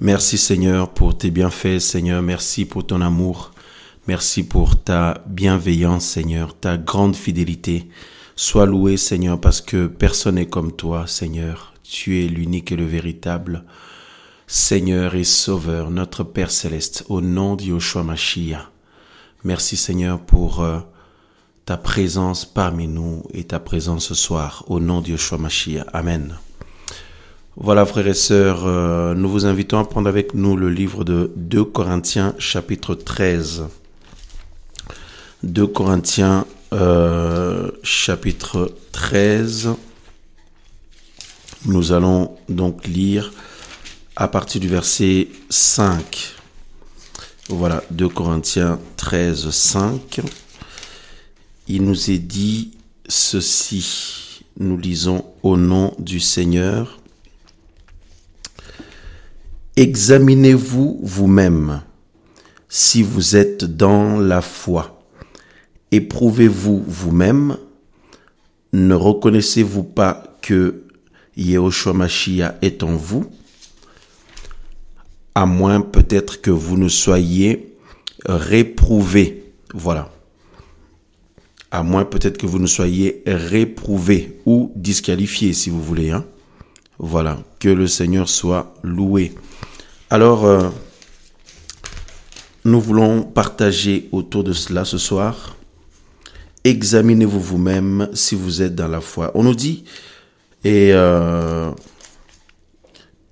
Merci Seigneur pour tes bienfaits, Seigneur. Merci pour ton amour. Merci pour ta bienveillance, Seigneur, ta grande fidélité. Sois loué, Seigneur, parce que personne n'est comme toi, Seigneur. Tu es l'unique et le véritable Seigneur et Sauveur, notre Père Céleste, au nom de Yoshua Mashiach. Merci, Seigneur, pour ta présence parmi nous et ta présence ce soir, au nom de Yoshua Mashiach. Amen. Voilà, frères et sœurs, nous vous invitons à prendre avec nous le livre de 2 Corinthiens, chapitre 13. 2 Corinthiens, chapitre 13. Nous allons donc lire à partir du verset 5. Voilà, 2 Corinthiens 13, 5. Il nous est dit ceci. Nous lisons au nom du Seigneur. Examinez-vous vous-même si vous êtes dans la foi. Éprouvez-vous vous-même. Ne reconnaissez-vous pas que Yehoshua Mashiach est en vous, à moins peut-être que vous ne soyez réprouvés. Voilà. À moins peut-être que vous ne soyez réprouvés ou disqualifiés, si vous voulez. Voilà. Que le Seigneur soit loué. Alors, nous voulons partager autour de cela ce soir. Examinez-vous vous-même si vous êtes dans la foi. On nous dit,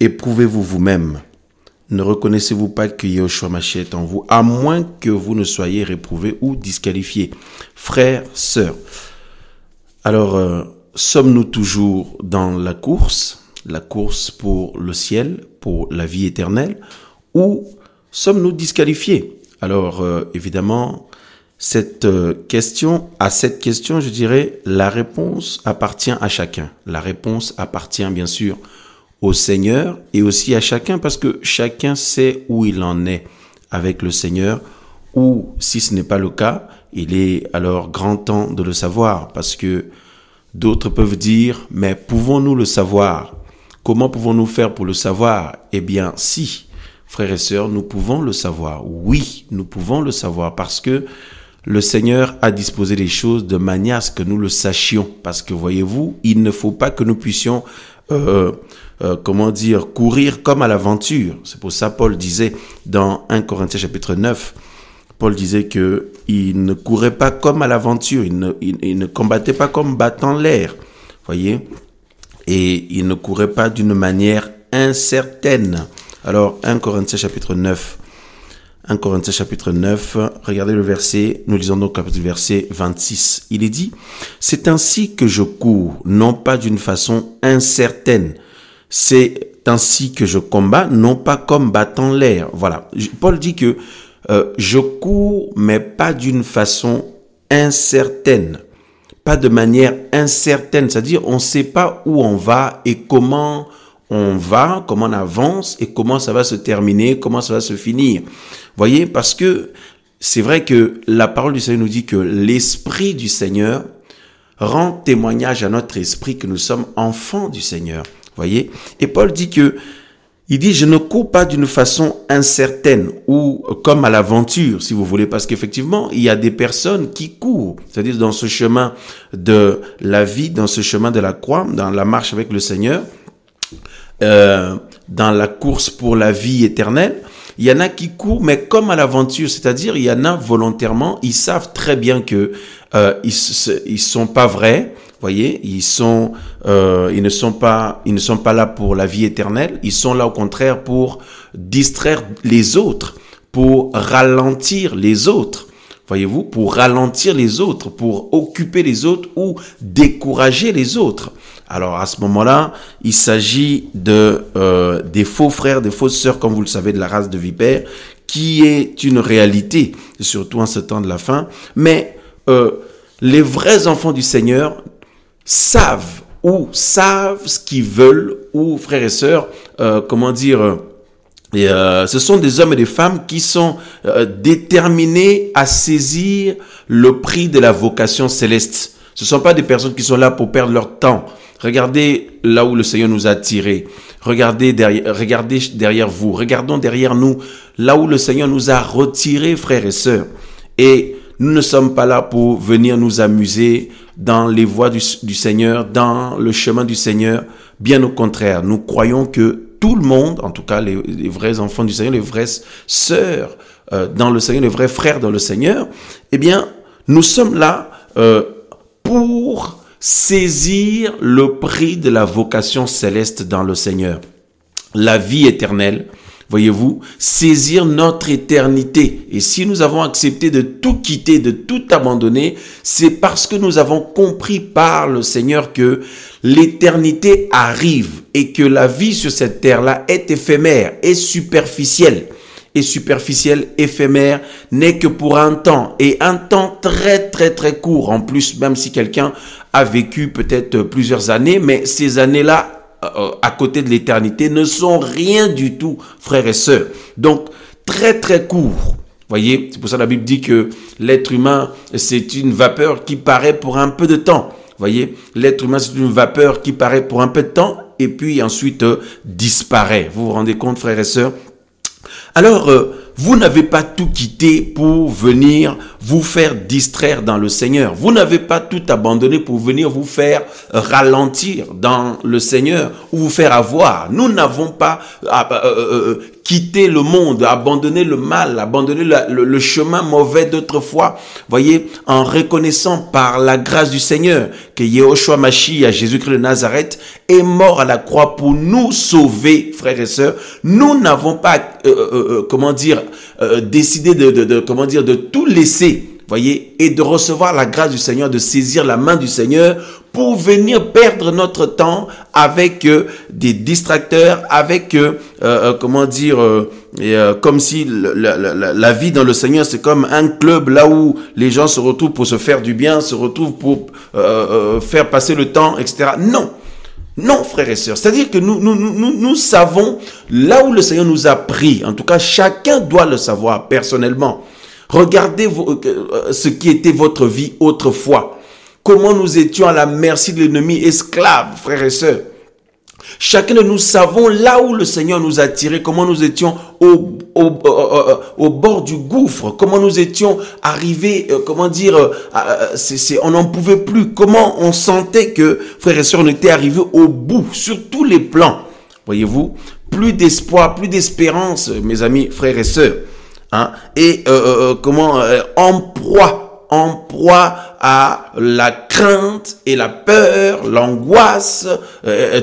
éprouvez-vous vous-même. Ne reconnaissez-vous pas que Yehoshua Mashiach est en vous, à moins que vous ne soyez réprouvés ou disqualifiés. Frères, sœurs, alors, sommes-nous toujours dans la course pour le ciel, pour la vie éternelle, ou sommes-nous disqualifiés? Alors, évidemment, à cette question, je dirais, la réponse appartient à chacun. La réponse appartient bien sûr au Seigneur et aussi à chacun, parce que chacun sait où il en est avec le Seigneur, ou si ce n'est pas le cas, il est alors grand temps de le savoir, parce que d'autres peuvent dire, mais pouvons-nous le savoir? Comment pouvons-nous faire pour le savoir? Eh bien, si, frères et sœurs, nous pouvons le savoir. Oui, nous pouvons le savoir, parce que le Seigneur a disposé les choses de manière à ce que nous le sachions. Parce que, voyez-vous, il ne faut pas que nous puissions, courir comme à l'aventure. C'est pour ça Paul disait dans 1 Corinthiens chapitre 9, Paul disait que il ne courait pas comme à l'aventure, il ne combattait pas comme battant l'air, voyez, et il ne courait pas d'une manière incertaine. Alors 1 Corinthiens chapitre 9, regardez le verset, nous lisons donc le verset 26. Il est dit, c'est ainsi que je cours, non pas d'une façon incertaine. C'est ainsi que je combats, non pas comme battant l'air. Voilà. Paul dit que je cours, mais pas d'une façon incertaine. Pas de manière incertaine. C'est-à-dire, on ne sait pas où on va et comment on va, comment on avance et comment ça va se terminer, comment ça va se finir. Voyez, parce que c'est vrai que la parole du Seigneur nous dit que l'Esprit du Seigneur rend témoignage à notre esprit que nous sommes enfants du Seigneur. Voyez, et Paul dit il dit, je ne cours pas d'une façon incertaine ou comme à l'aventure, si vous voulez, parce qu'effectivement, il y a des personnes qui courent, c'est-à-dire dans ce chemin de la vie, dans ce chemin de la croix, dans la marche avec le Seigneur, dans la course pour la vie éternelle. Il y en a qui courent, mais comme à l'aventure, c'est-à-dire il y en a volontairement, ils savent très bien que ils sont pas vrais, voyez, ils ne sont pas là pour la vie éternelle, ils sont là au contraire pour distraire les autres, pour ralentir les autres. Voyez-vous, pour ralentir les autres, pour occuper les autres ou décourager les autres. Alors à ce moment-là, il s'agit des faux frères, des fausses sœurs, comme vous le savez, de la race de vipères, qui est une réalité, surtout en ce temps de la fin. Mais les vrais enfants du Seigneur savent ce qu'ils veulent, ou frères et sœurs, ce sont des hommes et des femmes qui sont déterminés à saisir le prix de la vocation céleste. Ce ne sont pas des personnes qui sont là pour perdre leur temps. Regardez là où le Seigneur nous a tirés. Regardez derrière vous. Regardons derrière nous, là où le Seigneur nous a retirés, frères et sœurs. Et nous ne sommes pas là pour venir nous amuser dans les voies du Seigneur, dans le chemin du Seigneur. Bien au contraire, nous croyons que tout le monde, en tout cas les vrais enfants du Seigneur, les vraies sœurs dans le Seigneur, les vrais frères dans le Seigneur, eh bien, nous sommes là pour saisir le prix de la vocation céleste dans le Seigneur. La vie éternelle, voyez-vous, saisir notre éternité. Et si nous avons accepté de tout quitter, de tout abandonner, c'est parce que nous avons compris par le Seigneur que l'éternité arrive et que la vie sur cette terre-là est éphémère et superficielle. Et superficielle, éphémère, n'est que pour un temps. Et un temps très, très, très court. En plus, même si quelqu'un a vécu peut-être plusieurs années, mais ces années-là, à côté de l'éternité, ne sont rien du tout, frères et sœurs. Donc, très, très court. Voyez, c'est pour ça que la Bible dit que l'être humain, c'est une vapeur qui paraît pour un peu de temps. Voyez, l'être humain, c'est une vapeur qui paraît pour un peu de temps et puis ensuite disparaît. Vous vous rendez compte, frères et sœurs? Alors, vous n'avez pas tout quitté pour venir vous faire distraire dans le Seigneur. Vous n'avez pas tout abandonné pour venir vous faire ralentir dans le Seigneur ou vous faire avoir. Nous n'avons pas quitté le monde, abandonné le mal, abandonné le chemin mauvais d'autrefois. Voyez, en reconnaissant par la grâce du Seigneur que Yehoshua Mashiach, Jésus-Christ de Nazareth, est mort à la croix pour nous sauver, frères et sœurs. Nous n'avons pas, décidé de tout laisser, voyez, et de recevoir la grâce du Seigneur, de saisir la main du Seigneur pour venir perdre notre temps avec des distracteurs, avec, comme si la vie dans le Seigneur, c'est comme un club là où les gens se retrouvent pour se faire du bien, se retrouvent pour faire passer le temps, etc. Non. Non, frères et sœurs. C'est-à-dire que nous savons là où le Seigneur nous a pris. En tout cas, chacun doit le savoir personnellement. Regardez ce qui était votre vie autrefois. Comment nous étions à la merci de l'ennemi, esclaves, frères et sœurs. Chacun de nous savons là où le Seigneur nous a tirés, comment nous étions au bord du gouffre, comment nous étions arrivés, on n'en pouvait plus, comment on sentait que, frères et sœurs, on était arrivés au bout, sur tous les plans. Voyez-vous, plus d'espoir, plus d'espérance, mes amis, frères et sœurs, hein, et en proie à la crainte et la peur, l'angoisse,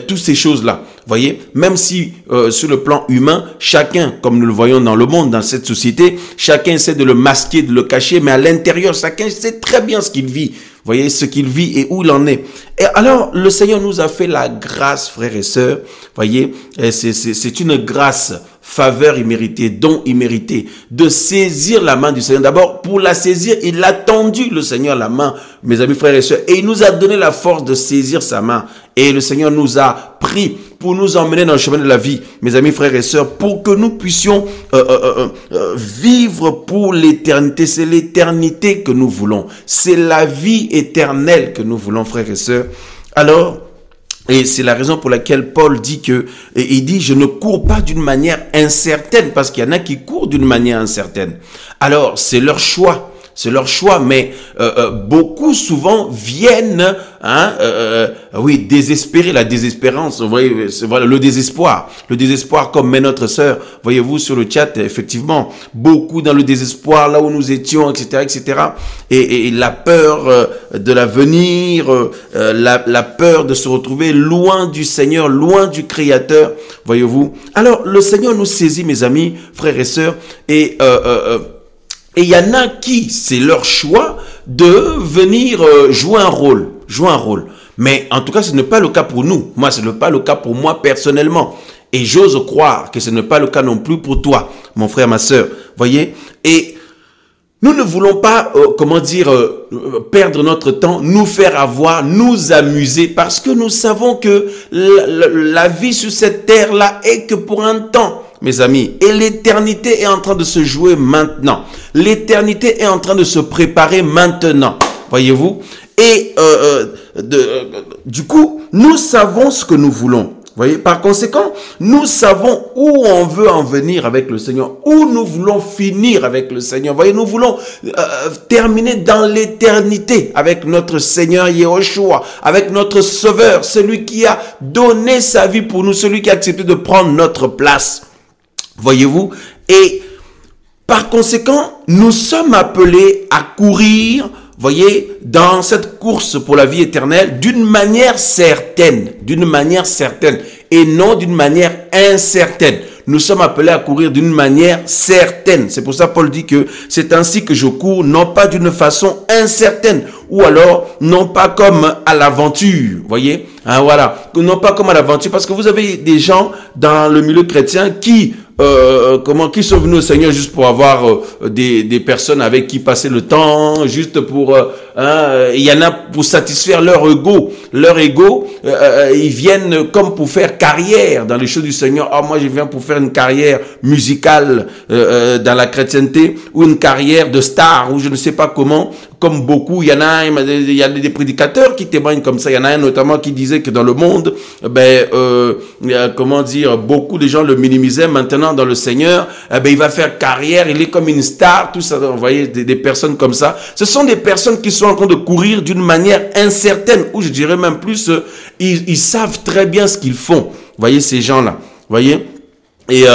toutes ces choses-là. Voyez, même si sur le plan humain, chacun, comme nous le voyons dans le monde, dans cette société, chacun essaie de le masquer, de le cacher, mais à l'intérieur, chacun sait très bien ce qu'il vit. Voyez, ce qu'il vit et où il en est. Et alors, le Seigneur nous a fait la grâce, frères et sœurs. Voyez, c'est une grâce, faveur imméritée, don immérité, de saisir la main du Seigneur. D'abord, pour la saisir, il a tendu, le Seigneur, la main, mes amis, frères et sœurs, et il nous a donné la force de saisir sa main. Et le Seigneur nous a pris pour nous emmener dans le chemin de la vie, mes amis, frères et sœurs, pour que nous puissions vivre pour l'éternité. C'est l'éternité que nous voulons. C'est la vie éternelle que nous voulons, frères et sœurs. Alors, et c'est la raison pour laquelle Paul dit il dit, je ne cours pas d'une manière incertaine, parce qu'il y en a qui courent d'une manière incertaine. Alors, c'est leur choix. C'est leur choix, mais beaucoup souvent viennent, désespérer, la désespérance, vous voyez, voilà, le désespoir comme met notre sœur, voyez-vous sur le chat, effectivement, beaucoup dans le désespoir, là où nous étions, etc., et la peur de l'avenir, la peur de se retrouver loin du Seigneur, loin du Créateur, voyez-vous. Alors, le Seigneur nous saisit, mes amis, frères et sœurs, et il y en a qui, c'est leur choix de venir jouer un rôle. Mais en tout cas, ce n'est pas le cas pour nous. Moi, ce n'est pas le cas pour moi personnellement. Et j'ose croire que ce n'est pas le cas non plus pour toi, mon frère, ma sœur. Voyez? Et nous ne voulons pas, perdre notre temps, nous faire avoir, nous amuser, parce que nous savons que la vie sur cette terre-là est que pour un temps. Mes amis, et l'éternité est en train de se jouer maintenant. L'éternité est en train de se préparer maintenant. Voyez-vous? Et du coup, nous savons ce que nous voulons. Voyez, par conséquent, nous savons où on veut en venir avec le Seigneur, où nous voulons finir avec le Seigneur. Voyez, nous voulons terminer dans l'éternité avec notre Seigneur Yehoshua, avec notre Sauveur, celui qui a donné sa vie pour nous, celui qui a accepté de prendre notre place. Voyez-vous? Et par conséquent, nous sommes appelés à courir, voyez, dans cette course pour la vie éternelle d'une manière certaine, et non d'une manière incertaine. Nous sommes appelés à courir d'une manière certaine. C'est pour ça Paul dit que c'est ainsi que je cours, non pas d'une façon incertaine, ou alors non pas comme à l'aventure, voyez, hein, voilà, non pas comme à l'aventure, parce que vous avez des gens dans le milieu chrétien qui qui sont venus au Seigneur juste pour avoir des personnes avec qui passer le temps, juste pour il y en a pour satisfaire leur ego, ils viennent comme pour faire carrière dans les choses du Seigneur. Ah, moi je viens pour faire une carrière musicale dans la chrétienté, ou une carrière de star, ou je ne sais pas comment, comme beaucoup. Il y a des prédicateurs qui témoignent comme ça. Il y en a un notamment qui disait que dans le monde, beaucoup de gens le minimisaient. Maintenant dans le Seigneur, il va faire carrière, il est comme une star, tout ça. Vous voyez, des personnes comme ça. Ce sont des personnes qui sont en train de courir d'une manière incertaine, ou je dirais même plus, ils savent très bien ce qu'ils font. Vous voyez ces gens-là, voyez. Et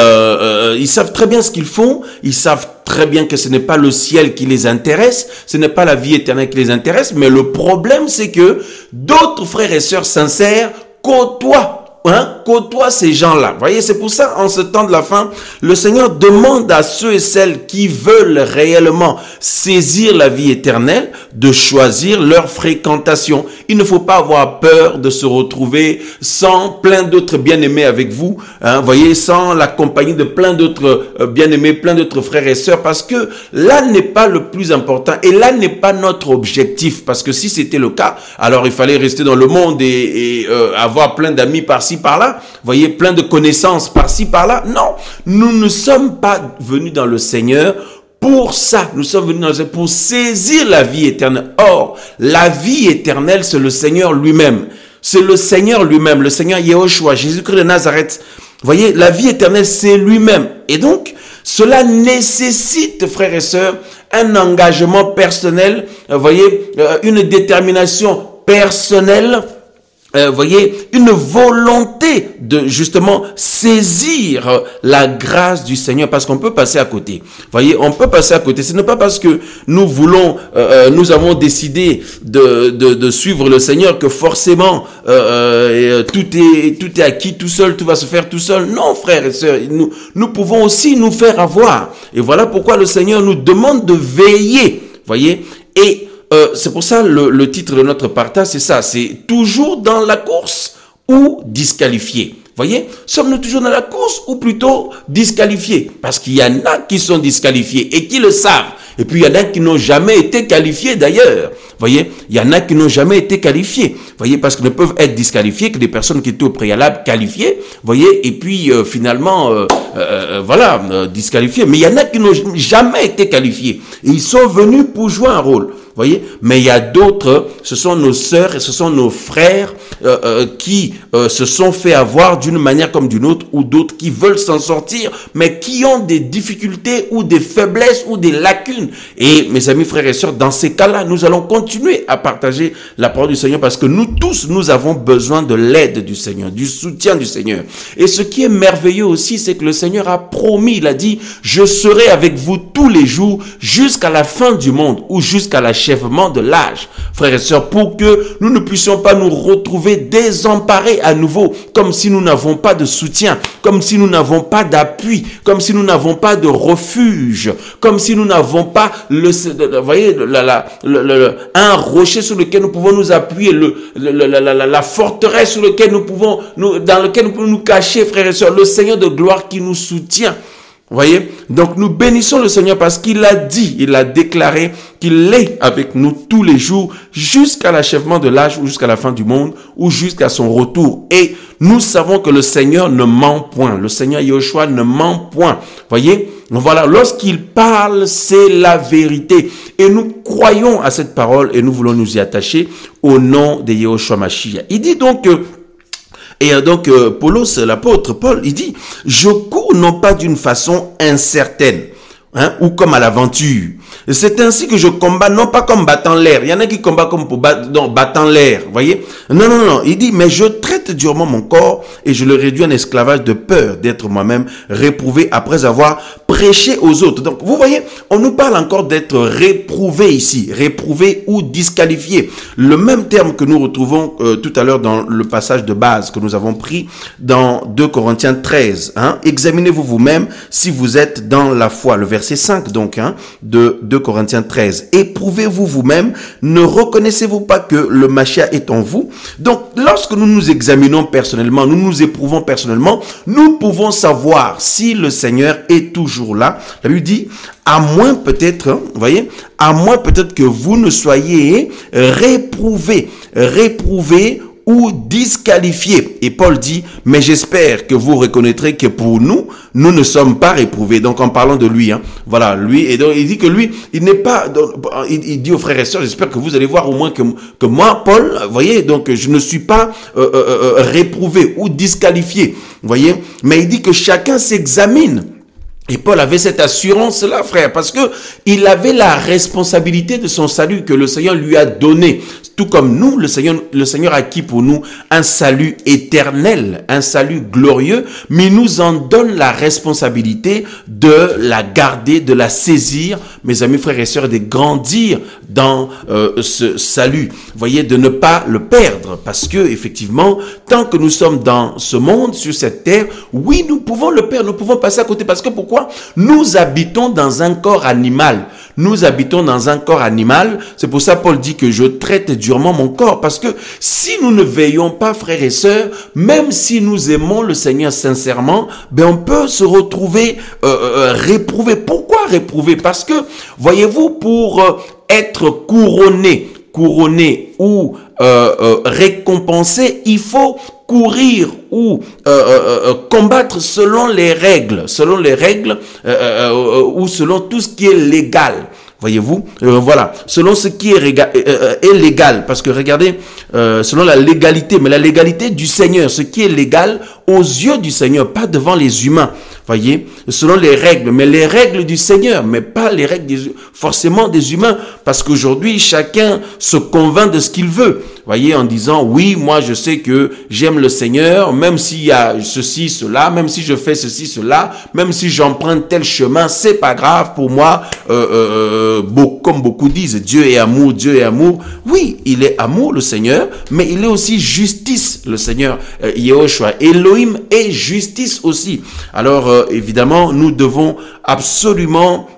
ils savent très bien ce qu'ils font, ils savent très bien que ce n'est pas le ciel qui les intéresse, ce n'est pas la vie éternelle qui les intéresse, mais le problème c'est que d'autres frères et sœurs sincères côtoient ces gens-là. Voyez, c'est pour ça, en ce temps de la fin, le Seigneur demande à ceux et celles qui veulent réellement saisir la vie éternelle de choisir leur fréquentation. Il ne faut pas avoir peur de se retrouver sans plein d'autres bien-aimés avec vous, voyez, sans la compagnie de plein d'autres bien-aimés, plein d'autres frères et sœurs, parce que là n'est pas le plus important et là n'est pas notre objectif, parce que si c'était le cas, alors il fallait rester dans le monde et avoir plein d'amis par-ci, par-là, voyez, plein de connaissances par-ci, par-là. Non, nous ne sommes pas venus dans le Seigneur pour ça. Nous sommes venus dans le Seigneur pour saisir la vie éternelle. Or, la vie éternelle, c'est le Seigneur lui-même. C'est le Seigneur lui-même, le Seigneur Yehoshua, Jésus-Christ de Nazareth. Voyez, la vie éternelle, c'est lui-même. Et donc, cela nécessite, frères et sœurs, un engagement personnel, voyez, une détermination personnelle, voyez, une volonté de justement saisir la grâce du Seigneur, parce qu'on peut passer à côté. Voyez, on peut passer à côté. Ce n'est pas parce que nous voulons, nous avons décidé de suivre le Seigneur que forcément tout est acquis tout seul, tout va se faire tout seul. Non, frères et sœurs, nous pouvons aussi nous faire avoir. Et voilà pourquoi le Seigneur nous demande de veiller. Voyez, et c'est pour ça le titre de notre partage, c'est ça, c'est toujours dans la course ou disqualifié. Voyez, sommes-nous toujours dans la course ou plutôt disqualifiés? Parce qu'il y en a qui sont disqualifiés et qui le savent. Et puis il y en a qui n'ont jamais été qualifiés d'ailleurs. Voyez, il y en a qui n'ont jamais été qualifiés. Voyez, parce qu'ils ne peuvent être disqualifiés que des personnes qui étaient au préalable qualifiées. Voyez, et puis finalement, disqualifiés. Mais il y en a qui n'ont jamais été qualifiés. Et ils sont venus pour jouer un rôle. Voyez, mais il y a d'autres, ce sont nos sœurs et ce sont nos frères qui se sont fait avoir d'une manière comme d'une autre, ou d'autres qui veulent s'en sortir, mais qui ont des difficultés ou des faiblesses ou des lacunes. Et mes amis, frères et sœurs, dans ces cas-là, nous allons continuer à partager la parole du Seigneur, parce que nous tous, nous avons besoin de l'aide du Seigneur, du soutien du Seigneur. Et ce qui est merveilleux aussi, c'est que le Seigneur a promis, il a dit, je serai avec vous tous les jours jusqu'à la fin du monde, ou jusqu'à l'achèvement de l'âge, frères et sœurs, pour que nous ne puissions pas nous retrouver désemparés à nouveau, comme si nous n'avons pas de soutien, comme si nous n'avons pas d'appui, comme si nous n'avons pas de refuge, comme si nous n'avons pas un rocher sur lequel nous pouvons nous appuyer, la forteresse sur laquelle dans laquelle nous pouvons nous cacher, frères et sœurs, le Seigneur de gloire qui nous soutient. Voyez, donc nous bénissons le Seigneur parce qu'il a dit, il a déclaré qu'il est avec nous tous les jours jusqu'à l'achèvement de l'âge, ou jusqu'à la fin du monde, ou jusqu'à son retour. Et nous savons que le Seigneur ne ment point. Le Seigneur Yehoshua ne ment point. Voyez, voilà, lorsqu'il parle, c'est la vérité. Et nous croyons à cette parole et nous voulons nous y attacher au nom de Yehoshua Mashiach. Il dit donc Paulos, l'apôtre Paul, il dit, je cours non pas d'une façon incertaine, ou comme à l'aventure. C'est ainsi que je combats, non pas comme battant l'air. Il y en a qui combattent comme pour battant l'air, voyez. Non. Il dit, mais je traite durement mon corps et je le réduis en esclavage de peur d'être moi-même réprouvé après avoir prêché aux autres. Donc, vous voyez, on nous parle encore d'être réprouvé ici, réprouvé ou disqualifié. Le même terme que nous retrouvons tout à l'heure dans le passage de base que nous avons pris dans 2 Corinthiens 13. Examinez-vous vous-même si vous êtes dans la foi. Le verset 5 donc de 2 Corinthiens 13. Éprouvez-vous vous-même, ne reconnaissez-vous pas que le Mashiach est en vous? Donc, lorsque nous nous examinons personnellement, nous nous éprouvons personnellement, nous pouvons savoir si le Seigneur est toujours là. La Bible dit, à moins peut-être, vous voyez, à moins peut-être que vous ne soyez réprouvé ou disqualifié. Et Paul dit, mais j'espère que vous reconnaîtrez que pour nous, nous ne sommes pas réprouvés. Donc, en parlant de lui, voilà, lui, et donc, il dit que lui, il n'est pas, donc, il dit aux frères et sœurs, j'espère que vous allez voir au moins que moi, Paul, vous voyez, donc, je ne suis pas réprouvé ou disqualifié, vous voyez, mais il dit que chacun s'examine. Et Paul avait cette assurance-là, frère, parce que il avait la responsabilité de son salut que le Seigneur lui a donné. Tout comme nous, le Seigneur a acquis pour nous un salut éternel, un salut glorieux, mais il nous en donne la responsabilité de la garder, de la saisir, mes amis, frères et sœurs, de grandir dans ce salut. Vous voyez, de ne pas le perdre, parce que effectivement, tant que nous sommes dans ce monde, sur cette terre, oui, nous pouvons le perdre, nous pouvons passer à côté, parce que pourquoi? Nous habitons dans un corps animal. Nous habitons dans un corps animal. C'est pour ça Paul dit que je traite durement mon corps. Parce que si nous ne veillons pas, frères et sœurs, même si nous aimons le Seigneur sincèrement, ben on peut se retrouver réprouvé. Pourquoi réprouvé? Parce que, voyez-vous, pour être couronné ou récompensé, il faut courir ou combattre selon les règles ou selon tout ce qui est légal. Voyez-vous, voilà, selon ce qui est légal, parce que regardez, selon la légalité, mais la légalité du Seigneur, ce qui est légal aux yeux du Seigneur, pas devant les humains. Voyez, selon les règles, mais les règles du Seigneur, mais pas les règles forcément des humains, parce qu'aujourd'hui, chacun se convainc de ce qu'il veut. Voyez, en disant, oui, moi, je sais que j'aime le Seigneur, même s'il y a ceci, cela, même si je fais ceci, cela, même si j'emprunte tel chemin, c'est pas grave pour moi, comme beaucoup disent, Dieu est amour, Dieu est amour. Oui, il est amour, le Seigneur, mais il est aussi justice, le Seigneur, Yehoshua. Elohim est justice aussi. Alors, évidemment, nous devons absolument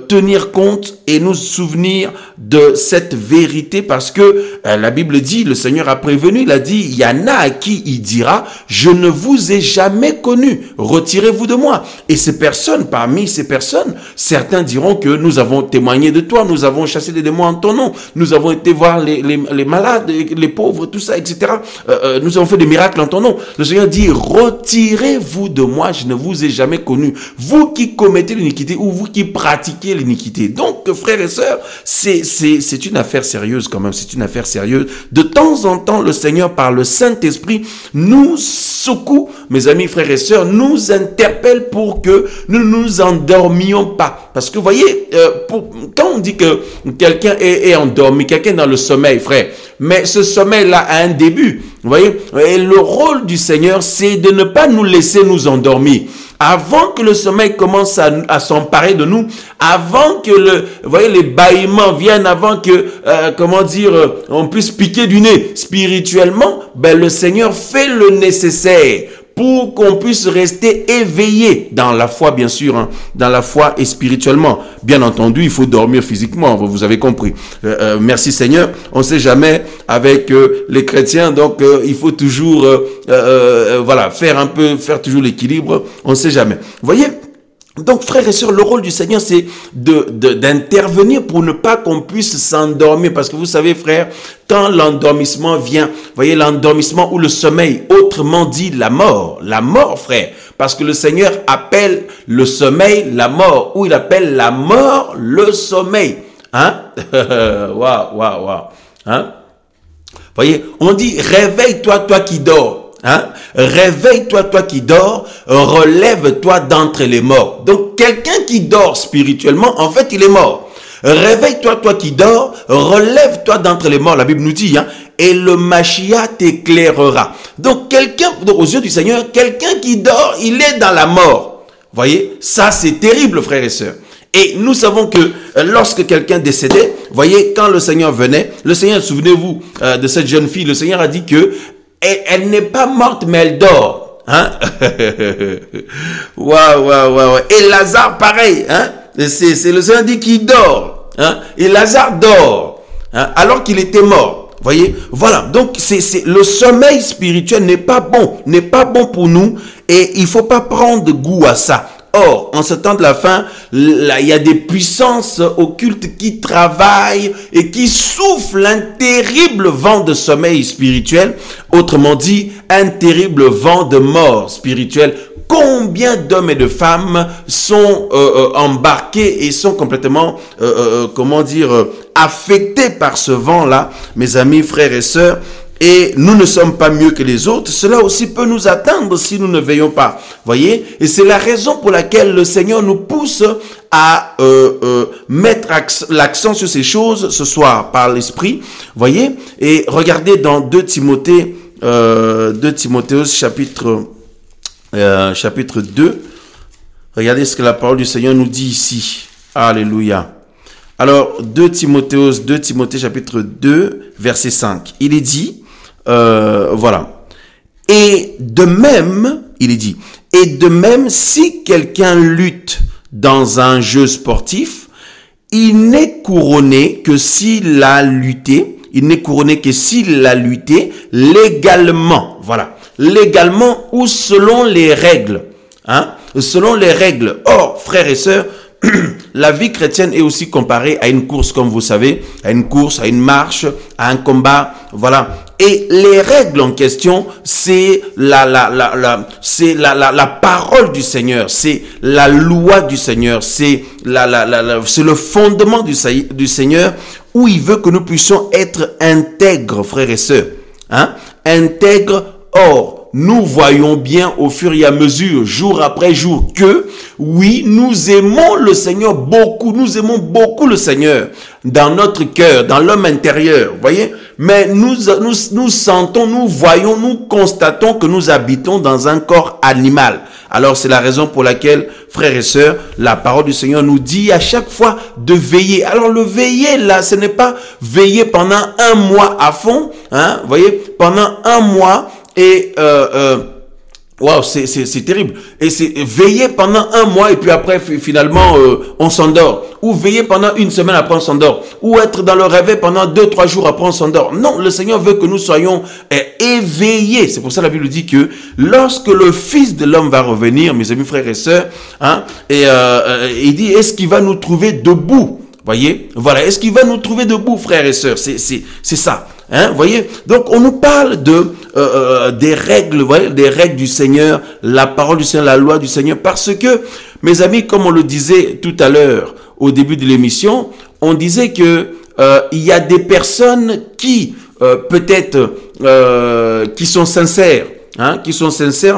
tenir compte et nous souvenir de cette vérité, parce que la Bible dit, le Seigneur a prévenu, il a dit, il y en a à qui il dira, je ne vous ai jamais connu, retirez-vous de moi. Et ces personnes, parmi ces personnes, certains diront que nous avons témoigné de toi, nous avons chassé des démons en ton nom, nous avons été voir les malades, les pauvres, tout ça, etc. Nous avons fait des miracles en ton nom. Le Seigneur dit, retirez-vous de moi, je ne vous ai jamais connu. Vous qui commettez l'iniquité ou vous qui pratiquez l'iniquité. Donc, frères et sœurs, c'est une affaire sérieuse quand même, c'est une affaire sérieuse. De temps en temps, le Seigneur, par le Saint-Esprit, nous secoue, mes amis, frères et sœurs, nous interpelle pour que nous ne nous endormions pas. Parce que, vous voyez, quand on dit que quelqu'un est endormi, quelqu'un est dans le sommeil, frère, mais ce sommeil-là a un début. Vous voyez, et le rôle du Seigneur, c'est de ne pas nous laisser nous endormir. Avant que le sommeil commence à s'emparer de nous, avant que vous voyez, les bâillements viennent, avant que, on puisse piquer du nez spirituellement, ben, le Seigneur fait le nécessaire pour qu'on puisse rester éveillé dans la foi, bien sûr, dans la foi et spirituellement. Bien entendu, il faut dormir physiquement, vous avez compris. Merci Seigneur, on ne sait jamais avec les chrétiens, donc il faut toujours faire toujours l'équilibre, on ne sait jamais. Vous voyez? Donc, frères et sœurs, le rôle du Seigneur, c'est d'intervenir pour ne pas qu'on puisse s'endormir. Parce que vous savez, frère, quand l'endormissement vient, vous voyez, l'endormissement ou le sommeil, autrement dit la mort, frère. Parce que le Seigneur appelle le sommeil la mort, ou il appelle la mort le sommeil. Hein? Waouh, waouh, waouh. Hein? Voyez, on dit réveille-toi, toi qui dors. Hein? Réveille-toi, toi qui dors, relève-toi d'entre les morts. Donc, quelqu'un qui dort spirituellement, en fait, il est mort. Réveille-toi, toi qui dors, relève-toi d'entre les morts. La Bible nous dit, hein, et le Machia t'éclairera. Donc, donc, aux yeux du Seigneur, quelqu'un qui dort, il est dans la mort. Voyez, ça c'est terrible, frères et sœurs. Et nous savons que lorsque quelqu'un décédait, voyez, quand le Seigneur venait, le Seigneur, souvenez-vous de cette jeune fille, le Seigneur a dit que elle n'est pas morte, mais elle dort. Hein? Waouh, waouh, waouh. Et Lazare, pareil. Hein? C'est le Seigneur dit qu'il dort. Hein? Et Lazare dort. Hein? Alors qu'il était mort. Voyez? Voilà. Donc, le sommeil spirituel n'est pas bon. N'est pas bon pour nous. Et il ne faut pas prendre goût à ça. Or, en ce temps de la fin, là, il y a des puissances occultes qui travaillent et qui soufflent un terrible vent de sommeil spirituel. Autrement dit, un terrible vent de mort spirituelle. Combien d'hommes et de femmes sont embarqués et sont complètement, affectés par ce vent-là, mes amis, frères et sœurs. Et nous ne sommes pas mieux que les autres. Cela aussi peut nous atteindre si nous ne veillons pas. Voyez? Et c'est la raison pour laquelle le Seigneur nous pousse à mettre l'accent sur ces choses ce soir par l'Esprit. Voyez? Et regardez dans 2 Timothée chapitre 2. Regardez ce que la parole du Seigneur nous dit ici. Alléluia. Alors, 2 Timothée chapitre 2, verset 5. Il est dit, voilà. Et de même, il est dit, et de même, si quelqu'un lutte dans un jeu sportif, il n'est couronné que s'il a lutté, légalement, voilà, légalement ou selon les règles, hein, selon les règles. Or, frères et sœurs, la vie chrétienne est aussi comparée à une course, comme vous savez, à une course, à une marche, à un combat, voilà. Et les règles en question, c'est la parole du Seigneur, c'est la loi du Seigneur, c'est le fondement du Seigneur où il veut que nous puissions être intègres, frères et sœurs, hein, intègres. Or, nous voyons bien au fur et à mesure, jour après jour, que oui, nous aimons le Seigneur beaucoup, nous aimons beaucoup le Seigneur dans notre cœur, dans l'homme intérieur, voyez. Mais nous sentons, nous voyons, nous constatons que nous habitons dans un corps animal. Alors c'est la raison pour laquelle, frères et sœurs, la parole du Seigneur nous dit à chaque fois de veiller. Alors le veiller là, ce n'est pas veiller pendant un mois à fond, hein, voyez, pendant un mois. Et waouh, c'est terrible. Et c'est veiller pendant un mois et puis après finalement on s'endort. Ou veiller pendant une semaine après on s'endort. Ou être dans le réveil pendant 2-3 jours après on s'endort. Non, le Seigneur veut que nous soyons éveillés. C'est pour ça que la Bible dit que lorsque le Fils de l'homme va revenir, mes amis, frères et sœurs, hein, il dit, est-ce qu'il va nous trouver debout? Voyez, voilà, est-ce qu'il va nous trouver debout, frères et sœurs? C'est ça. Hein, voyez, donc on nous parle des règles, voyez, des règles du Seigneur, la parole du Seigneur, la loi du Seigneur, parce que, mes amis, comme on le disait tout à l'heure au début de l'émission, on disait que il y a des personnes qui peut-être qui sont sincères, hein,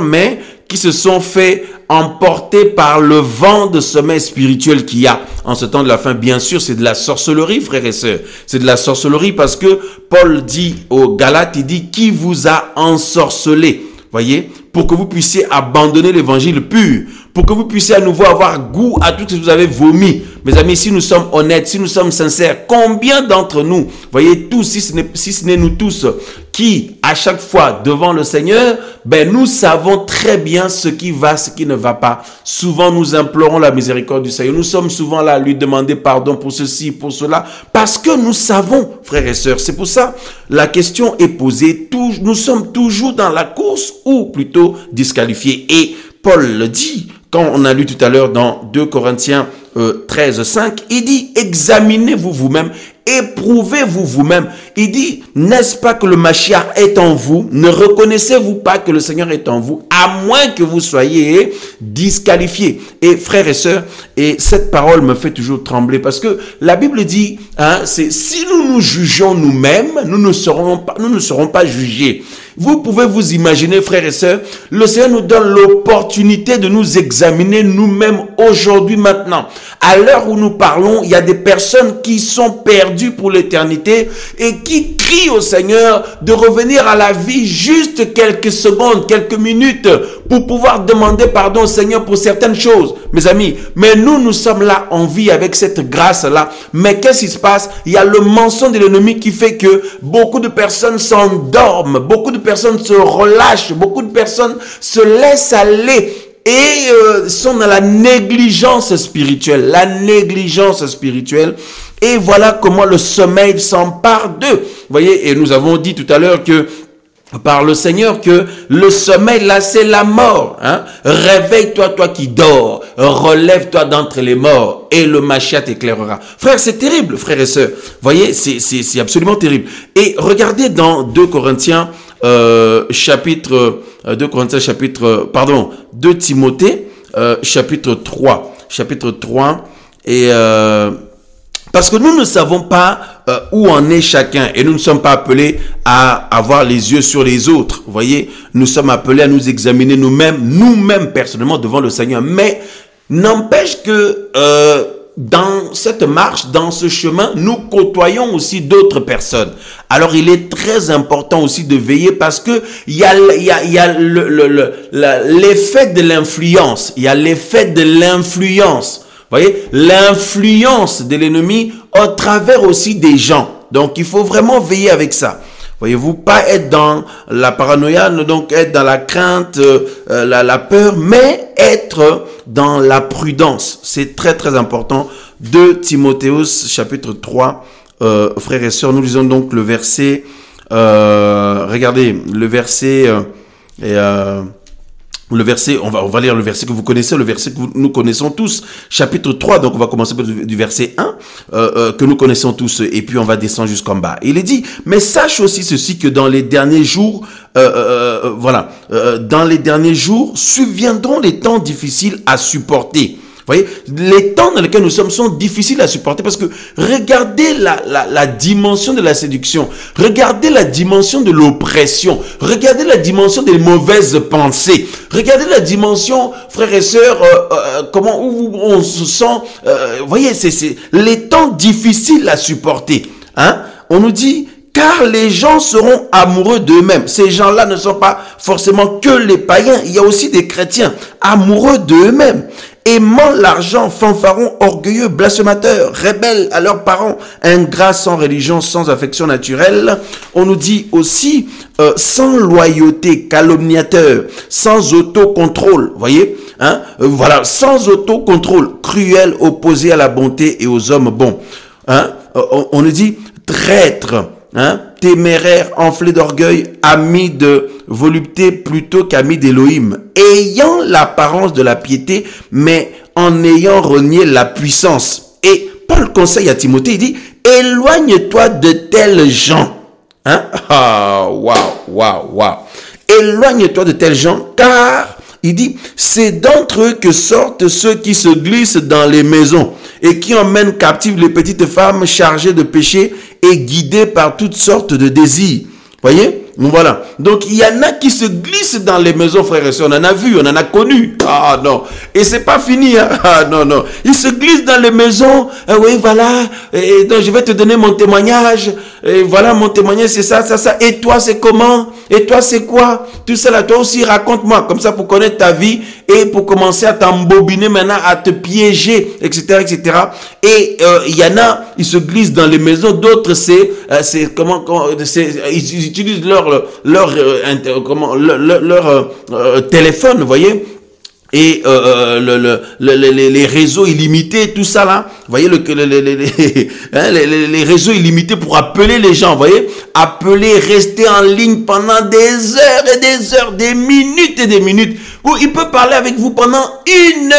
mais qui se sont fait emporter par le vent de sommeil spirituel qu'il y a en ce temps de la fin. Bien sûr, c'est de la sorcellerie, frères et sœurs. C'est de la sorcellerie parce que Paul dit aux Galates, il dit, qui vous a ensorcelé? Voyez, pour que vous puissiez abandonner l'évangile pur, pour que vous puissiez à nouveau avoir goût à tout ce que vous avez vomi. Mes amis, si nous sommes honnêtes, si nous sommes sincères, combien d'entre nous, voyez, tous, si ce n'est nous tous, qui, à chaque fois devant le Seigneur, ben, nous savons très bien ce qui va, ce qui ne va pas. Souvent, nous implorons la miséricorde du Seigneur. Nous sommes souvent là à lui demander pardon pour ceci, pour cela, parce que nous savons, frères et sœurs. C'est pour ça, la question est posée. Nous sommes toujours dans la course ou plutôt disqualifiés. Et Paul le dit, quand on a lu tout à l'heure dans 2 Corinthiens 13, 5, il dit, examinez-vous vous-même Éprouvez-vous vous-même. Il dit, n'est-ce pas que le Mashiach est en vous? Ne reconnaissez-vous pas que le Seigneur est en vous, à moins que vous soyez disqualifiés? Et frères et sœurs, et cette parole me fait toujours trembler, parce que la Bible dit, c'est si nous nous jugeons nous-mêmes, nous ne serons pas jugés. Vous pouvez vous imaginer, frères et sœurs, le Seigneur nous donne l'opportunité de nous examiner nous-mêmes aujourd'hui, maintenant. À l'heure où nous parlons, il y a des personnes qui sont perdues pour l'éternité et qui crient au Seigneur de revenir à la vie juste quelques secondes, quelques minutes pour pouvoir demander pardon au Seigneur pour certaines choses. Mes amis, mais nous sommes là en vie avec cette grâce-là. Mais qu'est-ce qui se passe? Il y a le mensonge de l'ennemi qui fait que beaucoup de personnes s'endorment, beaucoup de personnes se relâchent, beaucoup de personnes se laissent aller et sont dans la négligence spirituelle. La négligence spirituelle. Et voilà comment le sommeil s'empare d'eux. Vous voyez, et nous avons dit tout à l'heure que par le Seigneur que le sommeil là c'est la mort. Réveille-toi, toi qui dors, relève-toi d'entre les morts et le Mashiach t'éclairera. Frère, c'est terrible, frères et sœurs. Voyez, c'est absolument terrible. Et regardez dans 2 Timothée chapitre 3 et parce que nous ne savons pas où en est chacun et nous ne sommes pas appelés à avoir les yeux sur les autres. Vous voyez, nous sommes appelés à nous examiner nous-mêmes personnellement devant le Seigneur. Mais n'empêche que dans cette marche, dans ce chemin, nous côtoyons aussi d'autres personnes. Alors il est très important aussi de veiller parce que il y a l'effet de l'influence. Il y a l'effet de l'influence. Vous voyez, l'influence de l'ennemi au travers aussi des gens. Donc, il faut vraiment veiller avec ça. Voyez-vous, pas être dans la paranoïa, donc être dans la crainte, la peur, mais être dans la prudence. C'est très, très important. 2 Timotheus, chapitre 3, frères et sœurs, nous lisons donc le verset, regardez, le verset, on va lire le verset que vous connaissez, le verset que nous connaissons tous, chapitre 3, donc on va commencer du verset 1, que nous connaissons tous, et puis on va descendre jusqu'en bas. Il est dit, mais sache aussi ceci, que dans les derniers jours, dans les derniers jours, surviendront les temps difficiles à supporter. Vous voyez, les temps dans lesquels nous sommes sont difficiles à supporter parce que regardez la dimension de la séduction, regardez la dimension de l'oppression, regardez la dimension des mauvaises pensées, regardez la dimension, frères et sœurs, où on se sent, vous voyez, c'est les temps difficiles à supporter. On nous dit, car les gens seront amoureux d'eux-mêmes. Ces gens-là ne sont pas forcément que les païens, il y a aussi des chrétiens amoureux d'eux-mêmes. Aimant l'argent, fanfarons, orgueilleux, blasphémateurs, rebelles à leurs parents, ingrats, sans religion, sans affection naturelle. On nous dit aussi sans loyauté, calomniateurs, sans autocontrôle. Voyez, sans autocontrôle, cruel, opposé à la bonté et aux hommes bons. On nous dit traîtres. Téméraire, enflé d'orgueil, ami de volupté plutôt qu'ami d'Élohim, ayant l'apparence de la piété, mais en ayant renié la puissance. Et Paul conseille à Timothée, il dit, éloigne-toi de tels gens. Éloigne-toi de tels gens, car, il dit, c'est d'entre eux que sortent ceux qui se glissent dans les maisons et qui emmènent captives les petites femmes chargées de péché et guidées par toutes sortes de désirs. Voyez? Voilà. Donc, il y en a qui se glissent dans les maisons, frères et sœurs. On en a vu, on en a connu. Ah non. Et c'est pas fini. Ah non. Ils se glissent dans les maisons. Oui, voilà. Et donc, je vais te donner mon témoignage. Et voilà, mon témoignage, c'est ça. Et toi, c'est comment? Et toi, c'est quoi? Tout ça là, toi aussi, raconte-moi. Comme ça, pour connaître ta vie et pour commencer à t'embobiner maintenant, à te piéger, etc., etc. Et il y en a, ils se glissent dans les maisons. D'autres, ils utilisent leur téléphone, vous voyez, et les réseaux illimités, tout ça là, vous voyez, les réseaux illimités pour appeler les gens, vous voyez, appeler, rester en ligne pendant des heures et des heures, des minutes et des minutes. Il peut parler avec vous pendant 1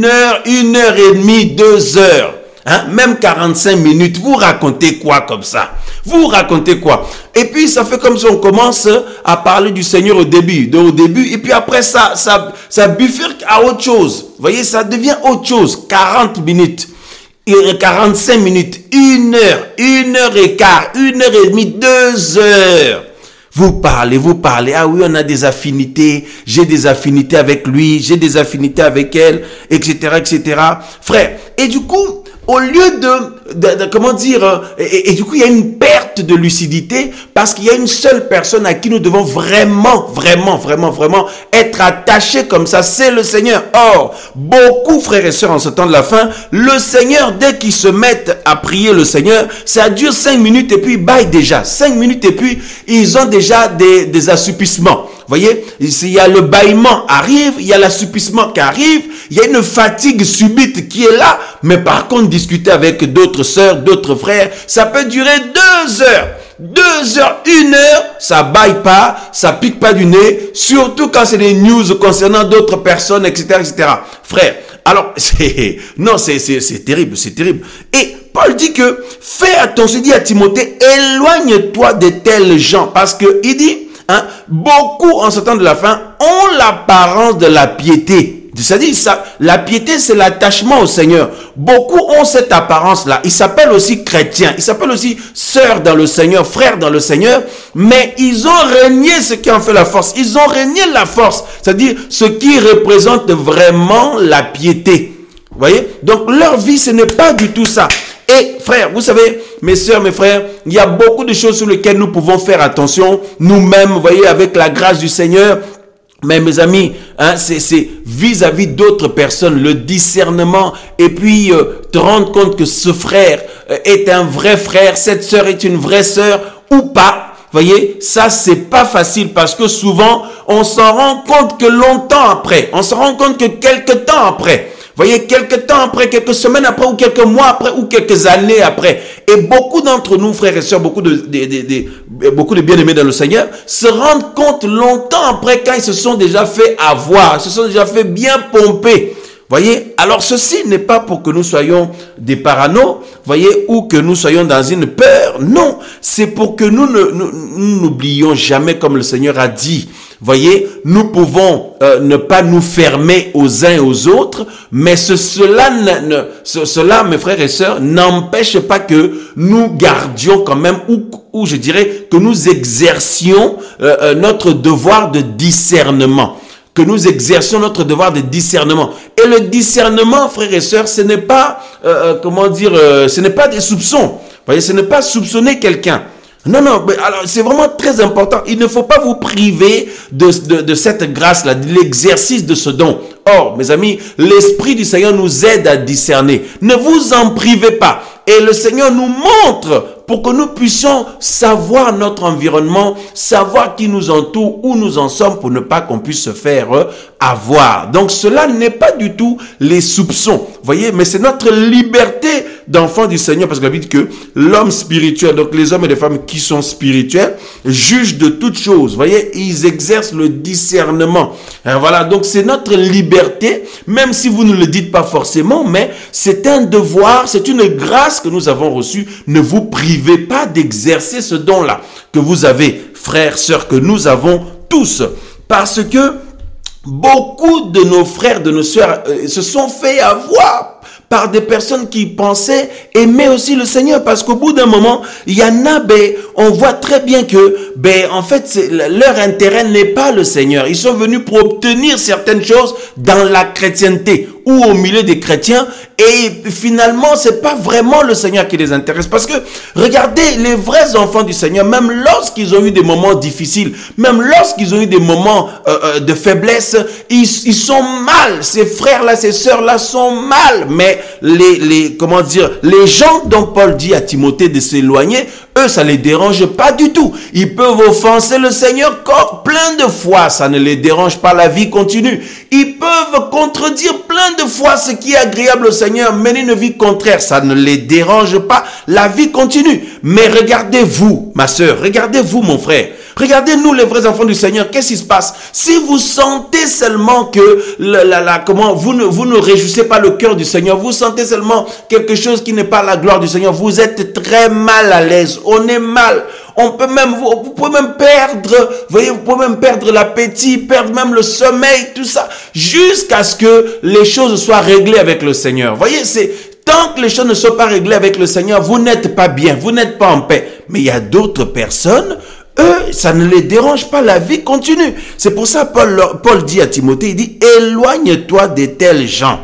heure et demie, 2 heures. Hein? Même 45 minutes, vous racontez quoi comme ça? Vous racontez quoi? Et puis ça fait comme si on commence à parler du Seigneur au début, et puis après ça bifurque à autre chose. Vous voyez, ça devient autre chose. 40 minutes, 45 minutes, 1 heure, 1 heure et quart, 1 heure et demie, 2 heures. Vous parlez. Ah oui, on a des affinités. J'ai des affinités avec lui, j'ai des affinités avec elle, etc., etc. Frère, et du coup, au lieu comment dire, et du coup, il y a une perte de lucidité parce qu'il y a une seule personne à qui nous devons vraiment être attachés comme ça, c'est le Seigneur. Or, beaucoup, frères et sœurs, en ce temps de la fin, le Seigneur, dès qu'ils se mettent à prier le Seigneur, ça dure 5 minutes et puis bye déjà. 5 minutes et puis ils ont déjà des assoupissements. Vous voyez, il y a le bâillement arrive, il y a l'assoupissement qui arrive, il y a une fatigue subite qui est là, mais par contre, discuter avec d'autres sœurs, d'autres frères, ça peut durer 2 heures. 2 heures, 1 heure, ça baille pas, ça pique pas du nez, surtout quand c'est des news concernant d'autres personnes, etc., etc. Frère, alors, c'est terrible, c'est terrible. Et Paul dit que, fais attention, il dit à Timothée, éloigne-toi de tels gens, parce que, il dit, hein, beaucoup en ce temps de la fin ont l'apparence de la piété. C'est-à-dire, la piété, c'est l'attachement au Seigneur. Beaucoup ont cette apparence-là. Ils s'appellent aussi chrétiens. Ils s'appellent aussi sœurs dans le Seigneur, frères dans le Seigneur. Mais ils ont renié ce qui en fait la force. Ils ont renié la force. C'est-à-dire, ce qui représente vraiment la piété. Vous voyez? Donc, leur vie, ce n'est pas du tout ça. Et frères, vous savez, mes sœurs, mes frères, il y a beaucoup de choses sur lesquelles nous pouvons faire attention. Nous-mêmes, vous voyez, avec la grâce du Seigneur. Mais mes amis, hein, c'est vis-à-vis d'autres personnes, le discernement, et puis te rendre compte que ce frère est un vrai frère, cette sœur est une vraie sœur ou pas. Voyez, ça c'est pas facile parce que souvent on s'en rend compte que longtemps après, on s'en rend compte que quelques temps après. Voyez, quelques temps après, quelques semaines après, ou quelques mois après, ou quelques années après. Et beaucoup d'entre nous, frères et sœurs, beaucoup de bien-aimés dans le Seigneur, se rendent compte longtemps après quand ils se sont déjà fait avoir, ils se sont déjà fait bien pomper. Voyez, alors ceci n'est pas pour que nous soyons des paranos, voyez, ou que nous soyons dans une peur. Non, c'est pour que nous n'oublions jamais, comme le Seigneur a dit. Voyez, nous pouvons ne pas nous fermer aux uns et aux autres, mais cela, mes frères et sœurs, n'empêche pas que nous gardions quand même, ou je dirais que nous exercions notre devoir de discernement. Que nous exercions notre devoir de discernement. Et le discernement, frères et sœurs, ce n'est pas, ce n'est pas des soupçons. Vous voyez, ce n'est pas soupçonner quelqu'un. Non, mais alors c'est vraiment très important. Il ne faut pas vous priver de cette grâce-là, de l'exercice de ce don. Or, mes amis, l'Esprit du Seigneur nous aide à discerner. Ne vous en privez pas. Et le Seigneur nous montre pour que nous puissions savoir notre environnement, savoir qui nous entoure, où nous en sommes, pour ne pas qu'on puisse se faire avoir. Donc cela n'est pas du tout les soupçons, voyez, mais c'est notre liberté d'enfant du Seigneur, parce que la Bible dit que l'homme spirituel, donc les hommes et les femmes qui sont spirituels, jugent de toutes choses, voyez, ils exercent le discernement. Alors voilà, donc c'est notre liberté, même si vous ne le dites pas forcément, mais c'est un devoir, c'est une grâce que nous avons reçue. Ne vous privez pas d'exercer ce don-là que vous avez, frères, sœurs, que nous avons tous, parce que beaucoup de nos frères, de nos sœurs se sont fait avoir par des personnes qui pensaient aimer aussi le Seigneur, parce qu'au bout d'un moment, il y en a, on voit très bien que, en fait, leur intérêt n'est pas le Seigneur. Ils sont venus pour obtenir certaines choses dans la chrétienté ou au milieu des chrétiens, et finalement, c'est pas vraiment le Seigneur qui les intéresse, parce que, regardez, les vrais enfants du Seigneur, même lorsqu'ils ont eu des moments difficiles, même lorsqu'ils ont eu des moments de faiblesse, ils sont mal, ces frères-là, ces sœurs-là sont mal, mais les gens dont Paul dit à Timothée de s'éloigner, eux, ça les dérange pas du tout. Ils peuvent offenser le Seigneur plein de fois, ça ne les dérange pas, la vie continue. Ils peuvent contredire plein de fois ce qui est agréable au Seigneur, mener une vie contraire, ça ne les dérange pas, la vie continue. Mais regardez-vous, ma sœur, regardez-vous, mon frère, Regardez, nous, les vrais enfants du Seigneur, qu'est-ce qui se passe? Si vous sentez seulement que, vous ne réjouissez pas le cœur du Seigneur, vous sentez seulement quelque chose qui n'est pas la gloire du Seigneur, vous êtes très mal à l'aise. On est mal. On peut même, vous pouvez même perdre, voyez, vous pouvez même perdre l'appétit, perdre même le sommeil, tout ça, jusqu'à ce que les choses soient réglées avec le Seigneur. Voyez, tant que les choses ne sont pas réglées avec le Seigneur, vous n'êtes pas bien, vous n'êtes pas en paix. Mais il y a d'autres personnes, eux, ça ne les dérange pas, la vie continue. C'est pour ça Paul dit à Timothée, il dit, éloigne-toi de tels gens.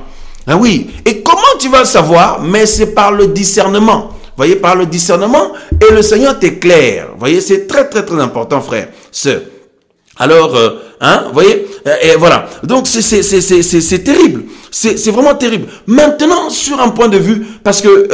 Ah oui, et comment tu vas le savoir? Mais c'est par le discernement. Voyez, par le discernement, et le Seigneur t'éclaire. Voyez, c'est très, très, très important, frère, sœur. Alors, voyez, et voilà. Donc, c'est terrible. C'est vraiment terrible. Maintenant, sur un point de vue, parce que,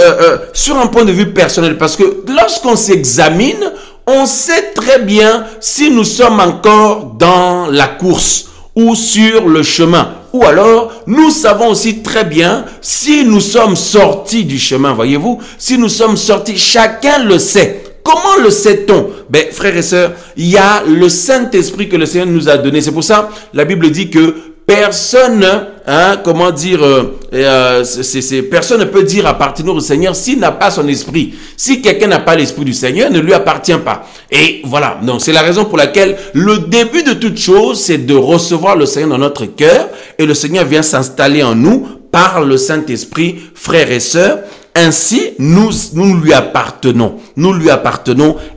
sur un point de vue personnel, parce que lorsqu'on s'examine, on sait très bien si nous sommes encore dans la course ou sur le chemin. Ou alors, nous savons aussi très bien si nous sommes sortis du chemin, voyez-vous, si nous sommes sortis, chacun le sait. Comment le sait-on? Ben, frères et sœurs, il y a le Saint-Esprit que le Seigneur nous a donné. C'est pour ça, la Bible dit que personne, personne ne peut dire appartenir au Seigneur s'il n'a pas son esprit. Si quelqu'un n'a pas l'esprit du Seigneur, ne lui appartient pas. Et voilà, donc c'est la raison pour laquelle le début de toute chose, c'est de recevoir le Seigneur dans notre cœur, et le Seigneur vient s'installer en nous par le Saint-Esprit, frères et sœurs. Ainsi, nous lui appartenons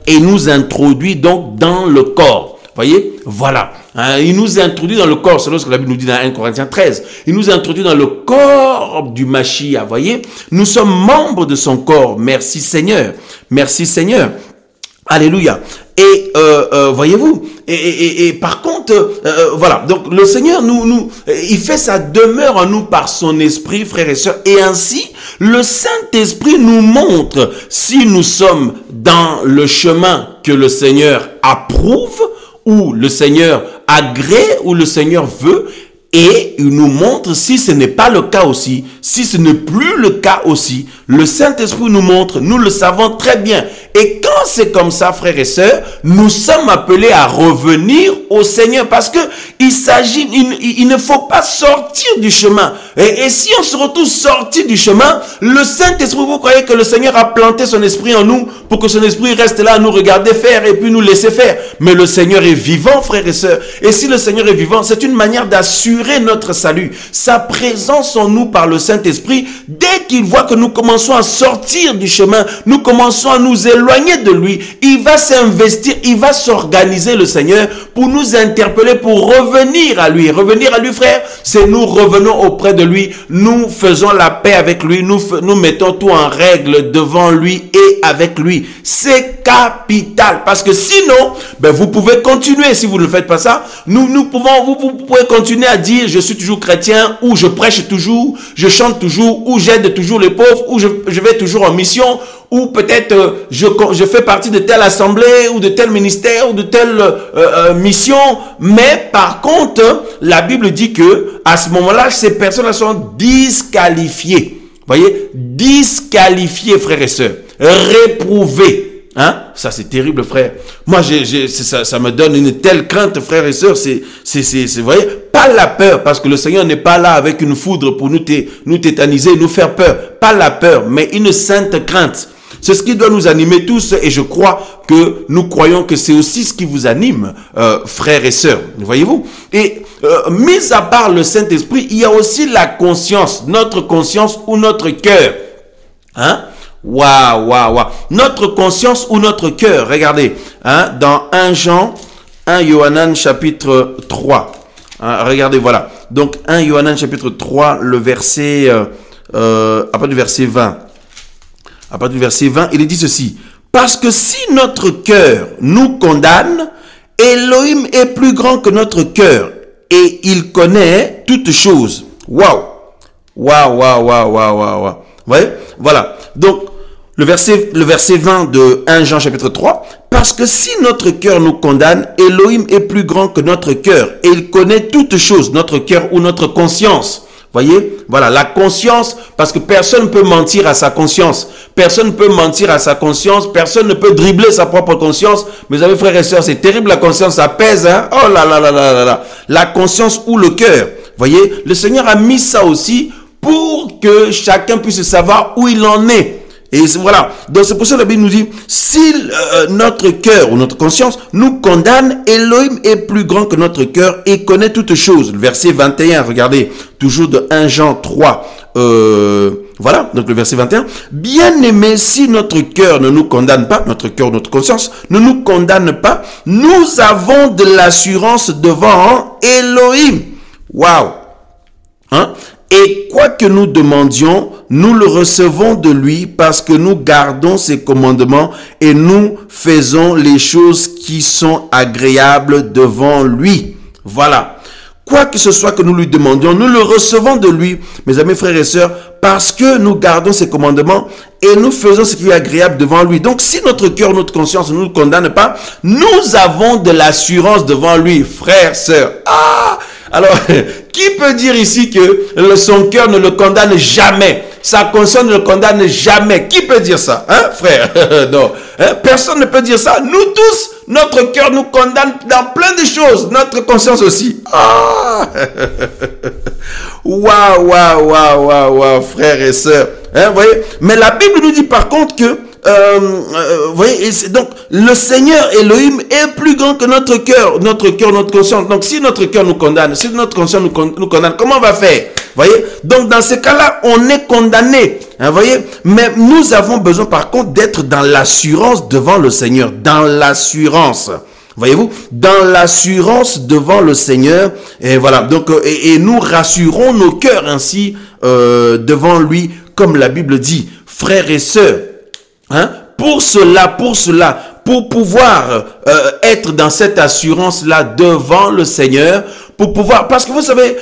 et nous introduit donc dans le corps. Voyez, voilà. Il nous introduit dans le corps, c'est ce que la Bible nous dit dans 1 Corinthiens 13. Il nous introduit dans le corps du Mashiach, voyez. Nous sommes membres de son corps. Merci Seigneur. Merci Seigneur. Alléluia. Et voyez-vous, et par contre, voilà, donc le Seigneur il fait sa demeure en nous par son esprit, frères et sœurs, et ainsi le Saint-Esprit nous montre si nous sommes dans le chemin que le Seigneur approuve, ou le Seigneur agrée, ou le Seigneur veut, et il nous montre si ce n'est pas le cas aussi, si ce n'est plus le cas aussi. Le Saint-Esprit nous montre, nous le savons très bien. Et quand c'est comme ça, frères et sœurs, nous sommes appelés à revenir au Seigneur parce que il ne faut pas sortir du chemin. Et si on se retrouve sorti du chemin, le Saint-Esprit, vous croyez que le Seigneur a planté son esprit en nous pour que son esprit reste là à nous regarder faire et puis nous laisser faire. Mais le Seigneur est vivant, frères et sœurs. Et si le Seigneur est vivant, c'est une manière d'assurer notre salut. Sa présence en nous par le Saint-Esprit, dès qu'il voit que nous commençons à sortir du chemin, nous commençons à nous éloigner de lui, il va s'investir, il va s'organiser, le Seigneur, pour nous interpeller, pour revenir à lui. Revenir à lui, frère, c'est nous revenons auprès de lui, nous faisons la paix avec lui, nous mettons tout en règle devant lui et avec lui. C'est capital, parce que sinon, vous pouvez continuer, si vous ne faites pas ça, vous pouvez continuer à dire, je suis toujours chrétien, ou je prêche toujours, je chante toujours, ou j'aide toujours les pauvres, ou je vais toujours en mission, ou peut-être je fais partie de telle assemblée, ou de tel ministère, ou de telle mission. Mais par contre, la Bible dit que à ce moment-là, ces personnes-là sont disqualifiées. Voyez, disqualifiées, frères et sœurs, réprouvées. Ça c'est terrible, frère. Moi, ça me donne une telle crainte, frères et sœurs. Vous voyez, pas la peur, parce que le Seigneur n'est pas là avec une foudre pour nous tétaniser, nous faire peur. Pas la peur, mais une sainte crainte. C'est ce qui doit nous animer tous, et je crois que nous croyons que c'est aussi ce qui vous anime, frères et sœurs. Voyez-vous? Et mis à part le Saint-Esprit, il y a aussi la conscience, notre conscience ou notre cœur. Waouh. Notre conscience ou notre cœur. Regardez, dans 1 Yohanan chapitre 3. Regardez, voilà. Donc 1 Yohanan chapitre 3, le verset, à partir du verset 20. À partir du verset 20, il est dit ceci. Parce que si notre cœur nous condamne, Elohim est plus grand que notre cœur et il connaît toutes choses. Waouh. Vous voyez? Voilà. Donc, le verset 20 de 1 Jean chapitre 3. Parce que si notre cœur nous condamne, Elohim est plus grand que notre cœur et il connaît toutes choses, notre cœur ou notre conscience. Voyez, voilà, la conscience, parce que personne ne peut mentir à sa conscience. Personne ne peut mentir à sa conscience. Personne ne peut dribbler sa propre conscience. Mes amis, frères et sœurs, c'est terrible, la conscience, ça pèse, hein. Oh là là là là là là. La conscience ou le cœur. Voyez, le Seigneur a mis ça aussi pour que chacun puisse savoir où il en est. Et voilà, donc c'est pour ça que la Bible nous dit, si notre cœur ou notre conscience nous condamne, Elohim est plus grand que notre cœur et connaît toutes choses. Le verset 21, regardez, toujours de 1 Jean 3, voilà, donc le verset 21. Bien-aimés, si notre cœur ne nous condamne pas, notre cœur, notre conscience ne nous condamne pas, nous avons de l'assurance devant Elohim. Waouh! Hein? Et quoi que nous demandions, nous le recevons de lui parce que nous gardons ses commandements et nous faisons les choses qui sont agréables devant lui. Voilà. Quoi que ce soit que nous lui demandions, nous le recevons de lui, mes amis, frères et sœurs, parce que nous gardons ses commandements et nous faisons ce qui est agréable devant lui. Donc, si notre cœur, notre conscience ne nous condamne pas, nous avons de l'assurance devant lui, frères, sœurs. Ah! Alors, qui peut dire ici que son cœur ne le condamne jamais? Sa conscience ne le condamne jamais. Qui peut dire ça? Hein, frère? Non. Hein? Personne ne peut dire ça. Nous tous, notre cœur nous condamne dans plein de choses. Notre conscience aussi. Ah! Waouh, waouh, waouh, waouh, waouh, frères et sœurs. Hein, vous voyez? Mais la Bible nous dit par contre que vous voyez, donc le Seigneur Elohim est plus grand que notre cœur, notre conscience. Donc si notre cœur nous condamne, si notre conscience nous condamne, comment on va faire? Voyez, donc dans ce cas-là, on est condamné. Hein, voyez, mais nous avons besoin par contre d'être dans l'assurance devant le Seigneur, dans l'assurance. Voyez-vous, dans l'assurance devant le Seigneur, et voilà. Donc et nous rassurons nos cœurs ainsi devant lui, comme la Bible dit, frères et sœurs. Hein? Pour pouvoir être dans cette assurance-là devant le Seigneur, pour pouvoir, parce que vous savez,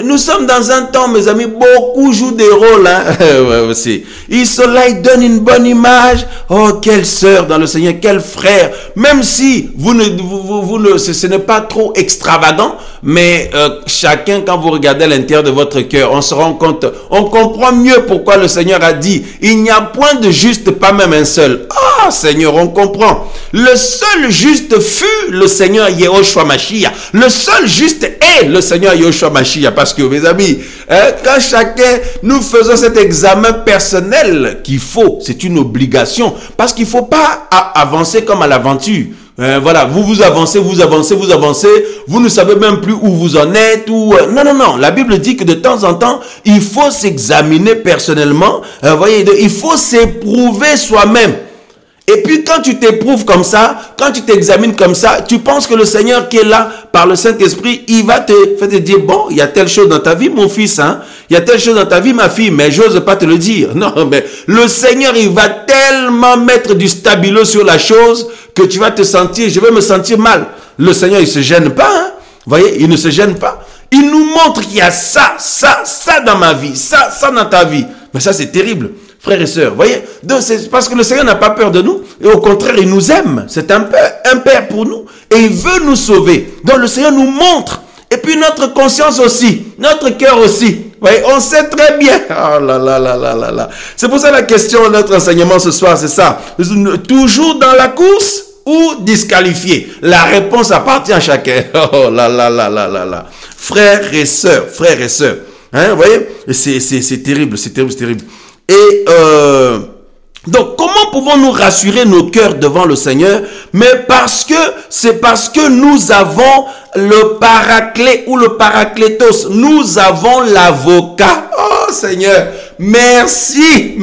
nous sommes dans un temps, mes amis, beaucoup jouent des rôles, hein. Ouais, aussi. Cela, ils donnent une bonne image. Oh, quelle sœur dans le Seigneur, quel frère. Même si ce n'est pas trop extravagant, mais chacun, quand vous regardez à l'intérieur de votre cœur, on se rend compte, on comprend mieux pourquoi le Seigneur a dit, il n'y a point de juste, pas même un seul. Ah, Seigneur, on comprend. Le seul juste fut le Seigneur Yehoshua Mashiach. Le seul juste est le Seigneur Yehoshua Mashiach. Parce que, mes amis, quand chacun, nous faisons cet examen personnel qu'il faut, c'est une obligation. Parce qu'il ne faut pas avancer comme à l'aventure. Voilà, vous avancez, vous ne savez même plus où vous en êtes. Non. La Bible dit que de temps en temps, il faut s'examiner personnellement. Voyez, il faut s'éprouver soi-même. Et puis quand tu t'éprouves comme ça, quand tu t'examines comme ça, tu penses que le Seigneur qui est là par le Saint-Esprit, il va te dire, bon, il y a telle chose dans ta vie, mon fils, hein, il y a telle chose dans ta vie, ma fille, mais j'ose pas te le dire. Non, mais le Seigneur, il va tellement mettre du stabilo sur la chose que tu vas te sentir, je vais me sentir mal. Le Seigneur, il se gêne pas, hein, vous voyez, il ne se gêne pas. Il nous montre qu'il y a ça dans ma vie, ça dans ta vie. Mais ça, c'est terrible. Frères et sœurs, voyez, donc c'est parce que le Seigneur n'a pas peur de nous, et au contraire, il nous aime. C'est un père pour nous, et il veut nous sauver. Donc le Seigneur nous montre, et puis notre conscience aussi, notre cœur aussi. Voyez, on sait très bien. Oh là là là là là là. C'est pour ça la question de notre enseignement ce soir, c'est ça. Toujours dans la course ou disqualifié? La réponse appartient à chacun. Oh là là là là là là. Frères et sœurs, hein, vous voyez, c'est terrible, c'est terrible. Et donc, comment pouvons-nous rassurer nos cœurs devant le Seigneur? Mais c'est parce que nous avons le paraclet ou le paraclétos. Nous avons l'avocat. Oh Seigneur, merci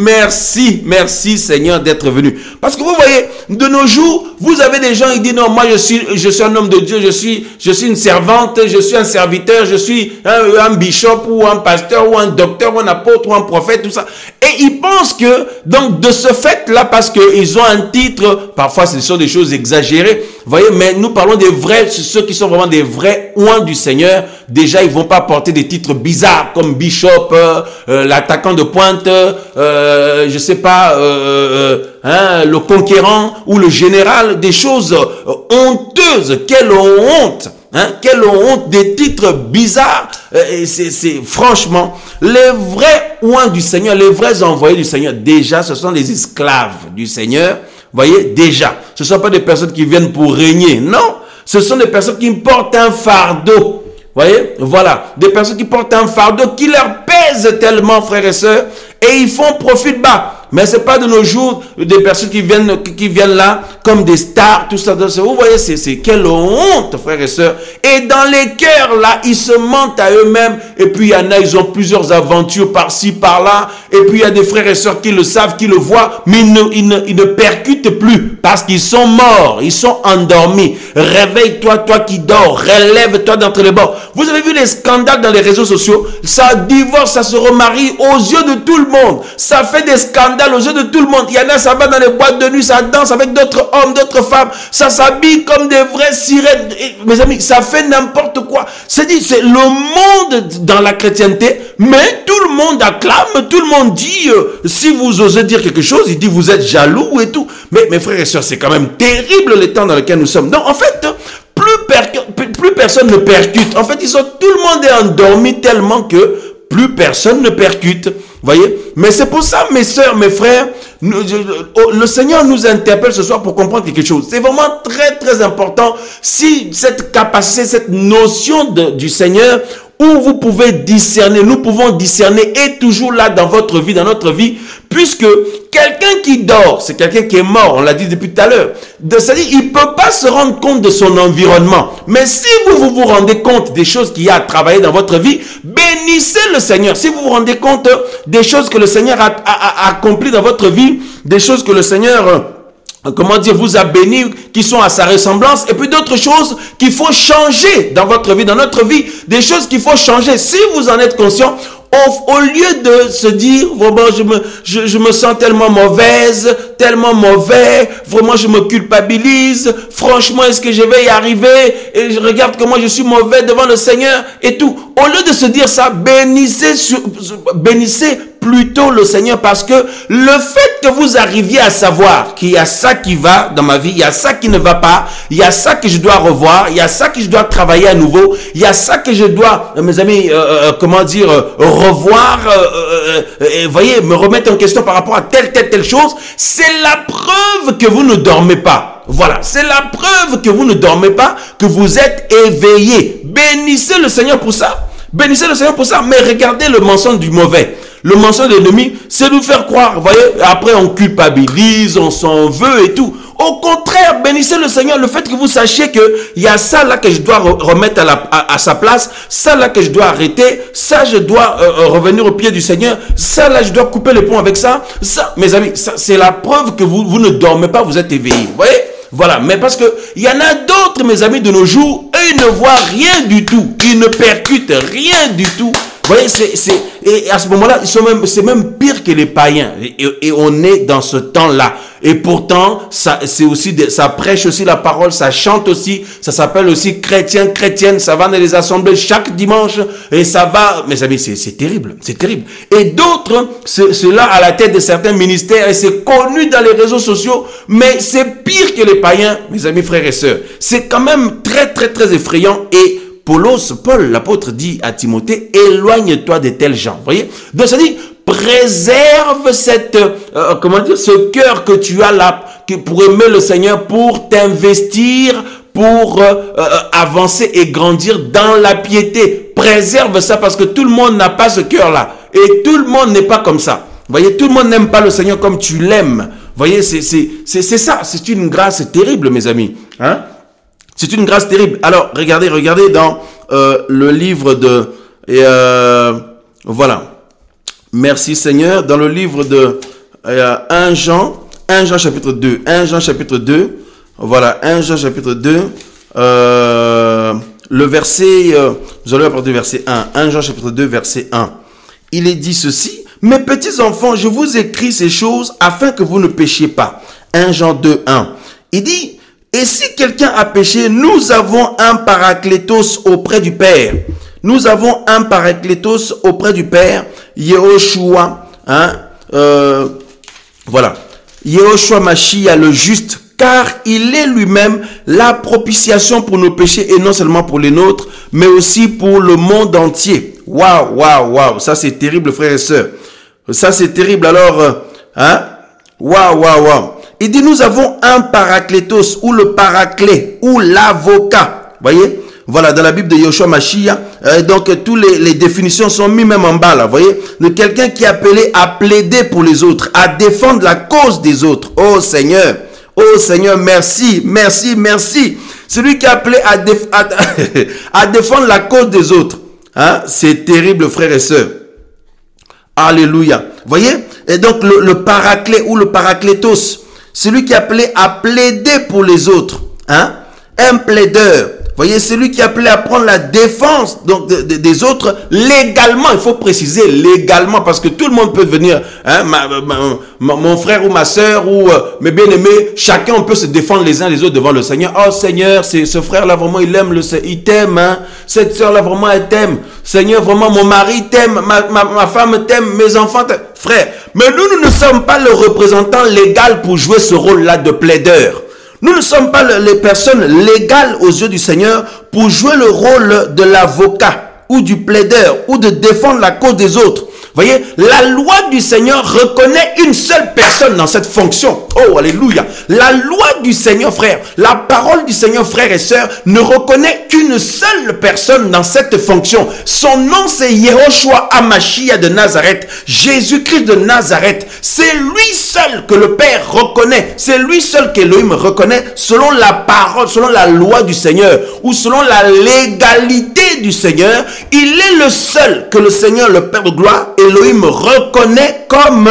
Seigneur d'être venu. Parce que vous voyez, de nos jours, vous avez des gens qui disent non, moi je suis un homme de Dieu, je suis une servante, je suis un serviteur, je suis un bishop ou un pasteur ou un docteur ou un apôtre ou un prophète, tout ça. Et ils pensent que, donc de ce fait-là, parce qu'ils ont un titre, parfois ce sont des choses exagérées, vous voyez, mais nous parlons des vrais, ceux qui sont vraiment des vrais oints du Seigneur. Déjà, ils vont pas porter des titres bizarres comme bishop, l'attaquant de pointe, je sais pas, le conquérant ou le général, des choses honteuses. Quelle honte! Hein? Quelle honte, des titres bizarres. C'est franchement, les vrais oins du Seigneur, les vrais envoyés du Seigneur, déjà, ce sont des esclaves du Seigneur. Voyez, déjà. Ce ne sont pas des personnes qui viennent pour régner. Non, ce sont des personnes qui portent un fardeau. Voyez, voilà. Des personnes qui portent un fardeau qui leur pèse tellement, frères et sœurs, et ils font profil bas. Mais ce n'est pas de nos jours des personnes qui viennent là comme des stars, tout ça. Vous voyez, c'est quelle honte, frères et sœurs. Et dans les cœurs, là, ils se mentent à eux-mêmes. Et puis, il y en a, ils ont plusieurs aventures par-ci, par-là. Et puis, il y a des frères et sœurs qui le savent, qui le voient, mais ils ne percutent plus parce qu'ils sont morts, ils sont endormis. Réveille-toi, toi qui dors, relève-toi d'entre les morts. Vous avez vu les scandales dans les réseaux sociaux? Ça divorce, ça se remarie aux yeux de tout le monde. Ça fait des scandales aux yeux de tout le monde. Il y en a, ça va dans les boîtes de nuit, ça danse avec d'autres hommes, d'autres femmes, ça s'habille comme des vraies sirènes. Et, mes amis, ça fait n'importe quoi. C'est le monde dans la chrétienté, mais tout le monde acclame, tout le monde dit, si vous osez dire quelque chose, il dit vous êtes jaloux et tout. Mais mes frères et sœurs, c'est quand même terrible les temps dans lesquels nous sommes. Donc en fait, plus personne ne percute. En fait, tout le monde est endormi tellement que plus personne ne percute. Voyez? Mais c'est pour ça, mes sœurs, mes frères, le Seigneur nous interpelle ce soir pour comprendre quelque chose. C'est vraiment très, très important. Si cette capacité, cette notion du Seigneur, où vous pouvez discerner, nous pouvons discerner, est toujours là dans votre vie, dans notre vie, puisque quelqu'un qui dort, c'est quelqu'un qui est mort, on l'a dit depuis tout à l'heure. C'est-à-dire, il ne peut pas se rendre compte de son environnement. Mais si vous rendez compte des choses qu'il y a à travailler dans votre vie, bénissez le Seigneur. Si vous vous rendez compte des choses que le Seigneur a accomplies dans votre vie, des choses que le Seigneur vous a béni, qui sont à sa ressemblance, et puis d'autres choses qu'il faut changer dans votre vie, dans notre vie, des choses qu'il faut changer. Si vous en êtes conscient, au lieu de se dire, vraiment, je me sens tellement mauvaise, tellement mauvais, vraiment, je me culpabilise, franchement, est-ce que je vais y arriver? Et je regarde comment je suis mauvais devant le Seigneur et tout. Au lieu de se dire ça, bénissez plutôt le Seigneur, parce que le fait que vous arriviez à savoir qu'il y a ça qui va dans ma vie, il y a ça qui ne va pas, il y a ça que je dois revoir, il y a ça que je dois travailler à nouveau, il y a ça que je dois, mes amis, revoir, voyez, me remettre en question par rapport à telle chose, c'est la preuve que vous ne dormez pas. Voilà, c'est la preuve que vous ne dormez pas, que vous êtes éveillé. Bénissez le Seigneur pour ça. Bénissez le Seigneur pour ça. Mais regardez le mensonge du mauvais. Le mensonge de l'ennemi, c'est nous faire croire. Vous voyez, après on culpabilise, on s'en veut et tout. Au contraire, bénissez le Seigneur. Le fait que vous sachiez qu'il y a ça là que je dois remettre à sa place, ça là que je dois arrêter, ça je dois revenir au pied du Seigneur, ça là je dois couper les ponts avec ça. Ça, mes amis, c'est la preuve que vous ne dormez pas, vous êtes éveillés. Vous voyez? Voilà, mais parce que il y en a d'autres, mes amis, de nos jours, eux, ils ne voient rien du tout. Ils ne percutent rien du tout. Vous voyez, et à ce moment-là, c'est même pire que les païens. Et on est dans ce temps-là. Et pourtant, ça prêche aussi la parole, ça chante aussi, ça s'appelle aussi chrétienne, ça va dans les assemblées chaque dimanche, et ça va, mes amis, c'est terrible, c'est terrible. Et d'autres, c'est là à la tête de certains ministères, et c'est connu dans les réseaux sociaux, mais c'est pire que les païens, mes amis, frères et sœurs. C'est quand même très, très, très effrayant. Et Paul, l'apôtre, dit à Timothée, éloigne-toi de tels gens. Vous voyez? Donc, ça dit, préserve ce cœur que tu as là, pour aimer le Seigneur, pour t'investir, pour avancer et grandir dans la piété. Préserve ça, parce que tout le monde n'a pas ce cœur-là. Et tout le monde n'est pas comme ça. Vous voyez, tout le monde n'aime pas le Seigneur comme tu l'aimes. Vous voyez, c'est ça. C'est une grâce terrible, mes amis. Hein? C'est une grâce terrible. Alors, regardez dans le livre de... voilà. Merci Seigneur. Dans le livre de 1 Jean chapitre 2. 1 Jean chapitre 2. Voilà, 1 Jean chapitre 2. Le verset... nous allons apporter verset 1. 1 Jean chapitre 2, verset 1. Il est dit ceci. Mes petits enfants, je vous écris ces choses afin que vous ne péchiez pas. 1 Jean 2, 1. Il dit... Et si quelqu'un a péché, nous avons un paraclétos auprès du Père. Nous avons un paraclétos auprès du Père, Yehoshua. Voilà. Yehoshua Mashiach, le juste, car il est lui-même la propitiation pour nos péchés, et non seulement pour les nôtres, mais aussi pour le monde entier. Waouh, waouh, waouh, ça c'est terrible, frères et sœurs. Ça c'est terrible, alors, hein? Waouh, waouh, waouh. Il dit, nous avons un paraclétos, ou le paraclet, ou l'avocat. Voyez? Voilà, dans la Bible de Yeshua Mashiach, donc toutes les définitions sont mises même en bas là, voyez, de quelqu'un qui est appelé à plaider pour les autres, à défendre la cause des autres. Oh Seigneur, merci, merci, merci. Celui qui est appelé à défendre la cause des autres. Hein? C'est terrible, frères et sœurs. Alléluia. Voyez? Et donc le paraclet ou le paraclétos, celui qui est appelé à plaider pour les autres. Hein? Un plaideur. Voyez, c'est lui qui est appelé à prendre la défense donc, des autres légalement. Il faut préciser légalement parce que tout le monde peut venir. Hein, mon frère ou ma soeur ou mes bien-aimés, chacun peut se défendre les uns les autres devant le Seigneur. Oh Seigneur, ce frère-là vraiment il aime, il t'aime. Hein. Cette soeur-là vraiment elle t'aime. Seigneur, vraiment mon mari t'aime, ma femme t'aime, mes enfants t'aiment. Frère, mais nous ne sommes pas le représentant légal pour jouer ce rôle-là de plaideur. Nous ne sommes pas les personnes légales aux yeux du Seigneur pour jouer le rôle de l'avocat ou du plaideur ou de défendre la cause des autres. Voyez, la loi du Seigneur reconnaît une seule personne dans cette fonction. Oh, alléluia. La loi du Seigneur, frère, la parole du Seigneur, frères et sœurs, ne reconnaît qu'une seule personne dans cette fonction. Son nom, c'est Yehoshua HaMashiach de Nazareth, Jésus-Christ de Nazareth. C'est lui seul que le Père reconnaît. C'est lui seul qu'Élohim reconnaît selon la parole, selon la loi du Seigneur ou selon la légalité du Seigneur. Il est le seul que le Seigneur, le Père de gloire, Elohim reconnaît comme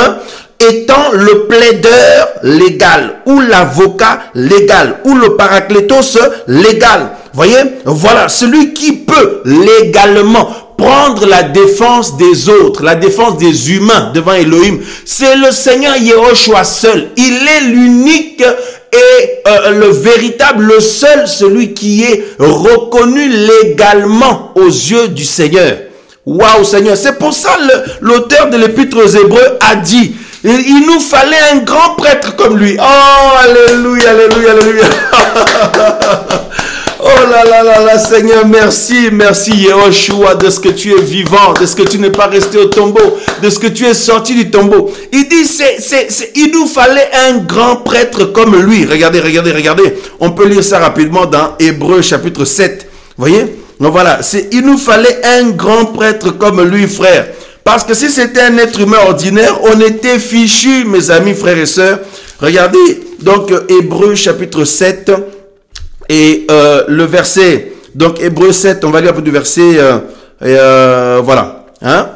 étant le plaideur légal ou l'avocat légal ou le paraclétos légal. Voyez, voilà, celui qui peut légalement prendre la défense des autres, la défense des humains devant Elohim, c'est le Seigneur Yehoshua seul. Il est l'unique et le véritable, le seul, celui qui est reconnu légalement aux yeux du Seigneur. Waouh Seigneur, c'est pour ça l'auteur de l'Épître aux Hébreux a dit, il nous fallait un grand prêtre comme lui. Oh, alléluia, alléluia, alléluia. Oh là là là là, Seigneur, merci, merci Yehoshua de ce que tu es vivant, de ce que tu n'es pas resté au tombeau, de ce que tu es sorti du tombeau. Il dit, il nous fallait un grand prêtre comme lui. Regardez, regardez, regardez. On peut lire ça rapidement dans Hébreux chapitre 7. Voyez? Donc voilà, il nous fallait un grand prêtre comme lui, frère. Parce que si c'était un être humain ordinaire, on était fichus, mes amis, frères et sœurs. Regardez, donc Hébreux chapitre 7 et le verset, donc Hébreux 7, on va lire un peu du verset, voilà. Hein?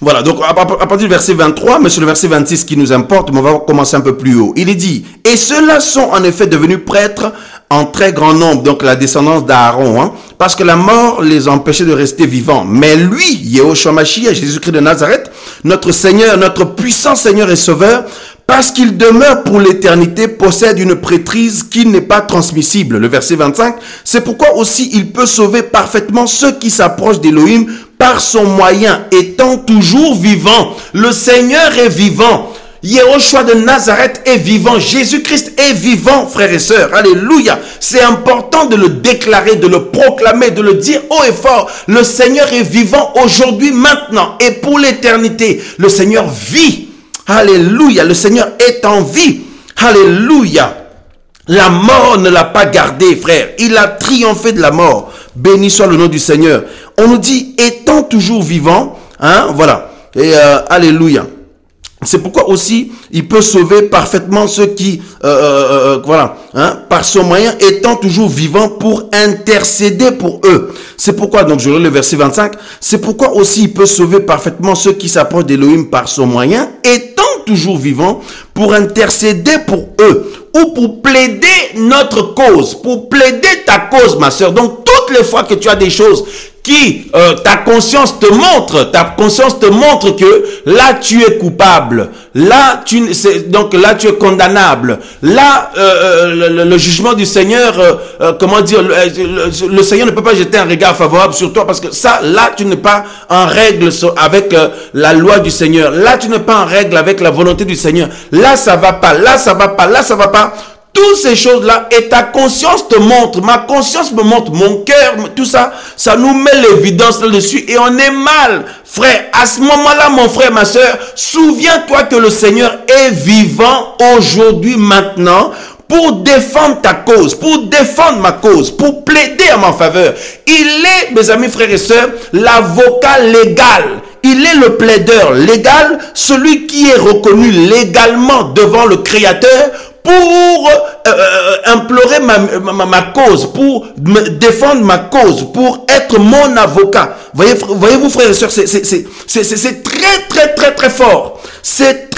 Voilà, donc à partir du verset 23, mais c'est le verset 26 qui nous importe, mais on va commencer un peu plus haut. Il est dit, et ceux-là sont en effet devenus prêtres en très grand nombre, donc la descendance d'Aaron, hein, parce que la mort les empêchait de rester vivants. Mais lui, Yehoshua Mashiach, Jésus-Christ de Nazareth, notre Seigneur, notre puissant Seigneur et Sauveur, parce qu'il demeure pour l'éternité, possède une prêtrise qui n'est pas transmissible. Le verset 25, c'est pourquoi aussi il peut sauver parfaitement ceux qui s'approchent d'Élohim par son moyen, étant toujours vivant. Le Seigneur est vivant. Yehoshua de Nazareth est vivant. Jésus-Christ est vivant, frères et sœurs. Alléluia. C'est important de le déclarer, de le proclamer, de le dire haut et fort. Le Seigneur est vivant aujourd'hui, maintenant et pour l'éternité. Le Seigneur vit. Alléluia. Le Seigneur est en vie. Alléluia. La mort ne l'a pas gardé, frère. Il a triomphé de la mort. Béni soit le nom du Seigneur. On nous dit, étant toujours vivant, hein, voilà. Et alléluia. C'est pourquoi aussi, il peut sauver parfaitement ceux qui, voilà, hein, par son moyen, étant toujours vivant pour intercéder pour eux. C'est pourquoi, donc je lis le verset 25, c'est pourquoi aussi il peut sauver parfaitement ceux qui s'approchent d'Élohim par son moyen, étant toujours vivant pour intercéder pour eux, ou pour plaider notre cause, pour plaider ta cause, ma sœur. Donc, toutes les fois que tu as des choses qui, ta conscience te montre que là tu es coupable, là tu es condamnable, là le jugement du Seigneur, comment dire, le Seigneur ne peut pas jeter un regard favorable sur toi parce que ça, là tu n'es pas en règle avec la loi du Seigneur, là tu n'es pas en règle avec la volonté du Seigneur, là ça va pas, là ça va pas, là ça va pas. toutes ces choses-là, et ta conscience te montre, ma conscience me montre, mon cœur, tout ça, ça nous met l'évidence là-dessus et on est mal. Frère, à ce moment-là, mon frère, ma soeur, souviens-toi que le Seigneur est vivant aujourd'hui, maintenant, pour défendre ta cause, pour défendre ma cause, pour plaider en ma faveur. Il est, mes amis, frères et sœurs, l'avocat légal. Il est le plaideur légal, celui qui est reconnu légalement devant le Créateur pour implorer ma cause, pour me défendre ma cause, pour être mon avocat. Voyez-vous, frères et sœurs, c'est très fort. C'est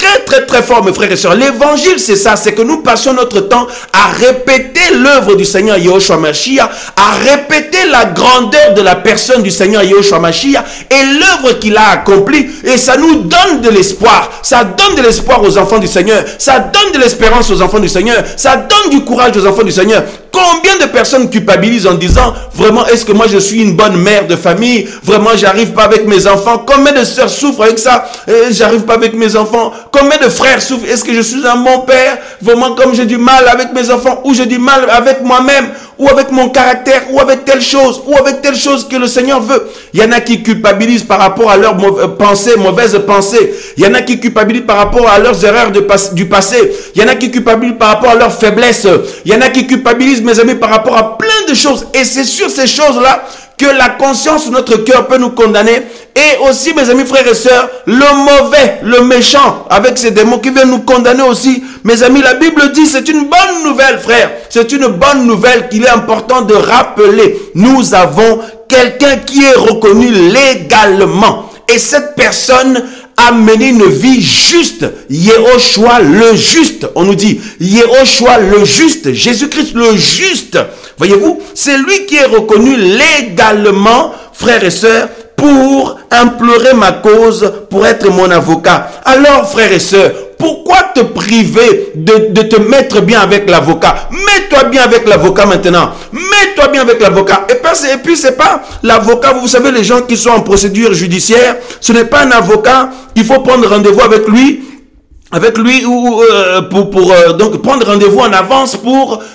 très fort, mes frères et sœurs. L'évangile, c'est ça, c'est que nous passions notre temps à répéter l'œuvre du Seigneur Yahushua Mashiach, à répéter la grandeur de la personne du Seigneur Yahushua Mashiach et l'œuvre qu'il a accomplie. Et ça nous donne de l'espoir. Ça donne de l'espoir aux enfants du Seigneur. Ça donne de l'espérance aux enfants du Seigneur. Ça donne du courage aux enfants du Seigneur. Combien de personnes culpabilisent en disant, vraiment, est-ce que moi je suis une bonne mère de famille? Vraiment, j'arrive pas avec mes enfants. Combien de sœurs souffrent avec ça? J'arrive pas avec mes enfants. Combien de frères souffrent? Est-ce que je suis un bon père? Vraiment, comme j'ai du mal avec mes enfants, ou j'ai du mal avec moi-même, ou avec mon caractère, ou avec telle chose que le Seigneur veut. Il y en a qui culpabilisent par rapport à leurs mauvaises pensées. Il y en a qui culpabilisent par rapport à leurs erreurs du passé. Il y en a qui culpabilisent par rapport à leurs faiblesses. Il y en a qui culpabilisent, mes amis, par rapport à plein de choses. Et c'est sur ces choses-là que la conscience de notre cœur peut nous condamner. Et aussi, mes amis, frères et sœurs, le mauvais, le méchant, avec ces démons qui viennent nous condamner aussi. Mes amis, la Bible dit, c'est une bonne nouvelle, frère. C'est une bonne nouvelle qu'il est important de rappeler. Nous avons quelqu'un qui est reconnu légalement. Et cette personne a mené une vie juste. Yahushua le juste. On nous dit, Yahushua le juste. Jésus-Christ le juste. Voyez-vous, c'est lui qui est reconnu légalement, frères et sœurs, pour implorer ma cause, pour être mon avocat. Alors, frères et sœurs, pourquoi te priver de te mettre bien avec l'avocat? Mets-toi bien avec l'avocat maintenant. Mets-toi bien avec l'avocat. Et puis, c'est pas l'avocat, vous savez, les gens qui sont en procédure judiciaire, ce n'est pas un avocat, il faut prendre rendez-vous avec lui ou donc prendre rendez-vous en avance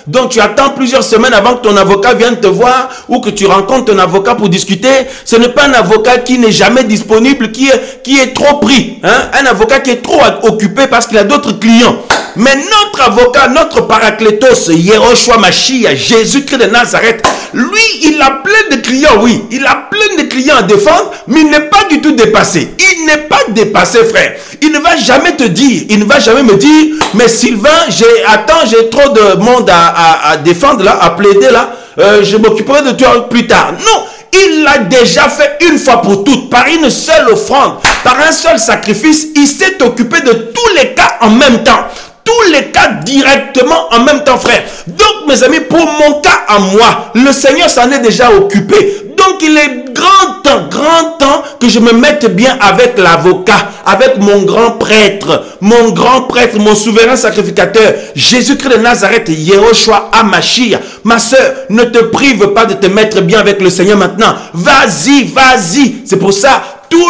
donc tu attends plusieurs semaines avant que ton avocat vienne te voir ou que tu rencontres ton avocat pour discuter. Ce n'est pas un avocat qui n'est jamais disponible, qui est trop pris, hein? Un avocat qui est trop occupé parce qu'il a d'autres clients. Mais notre avocat, notre paraclétos, Yahushua Mashiach, Jésus-Christ de Nazareth, lui, il a plein de clients, oui. Il a plein de clients à défendre, mais il n'est pas du tout dépassé. Il n'est pas dépassé, frère. Il ne va jamais te dire, il ne va jamais me dire, mais Sylvain, j'ai trop de monde à défendre là, à plaider là, je m'occuperai de toi plus tard. Non, il l'a déjà fait une fois pour toutes, par une seule offrande, par un seul sacrifice. Il s'est occupé de tous les cas en même temps. Tous les cas directement en même temps, frère. Donc, mes amis, pour mon cas à moi, le Seigneur s'en est déjà occupé. Donc, il est grand temps que je me mette bien avec l'avocat, avec mon grand prêtre, mon souverain sacrificateur, Jésus-Christ de Nazareth, Yahushua HaMashiach. Ma soeur, ne te prive pas de te mettre bien avec le Seigneur maintenant. Vas-y. C'est pour ça, tout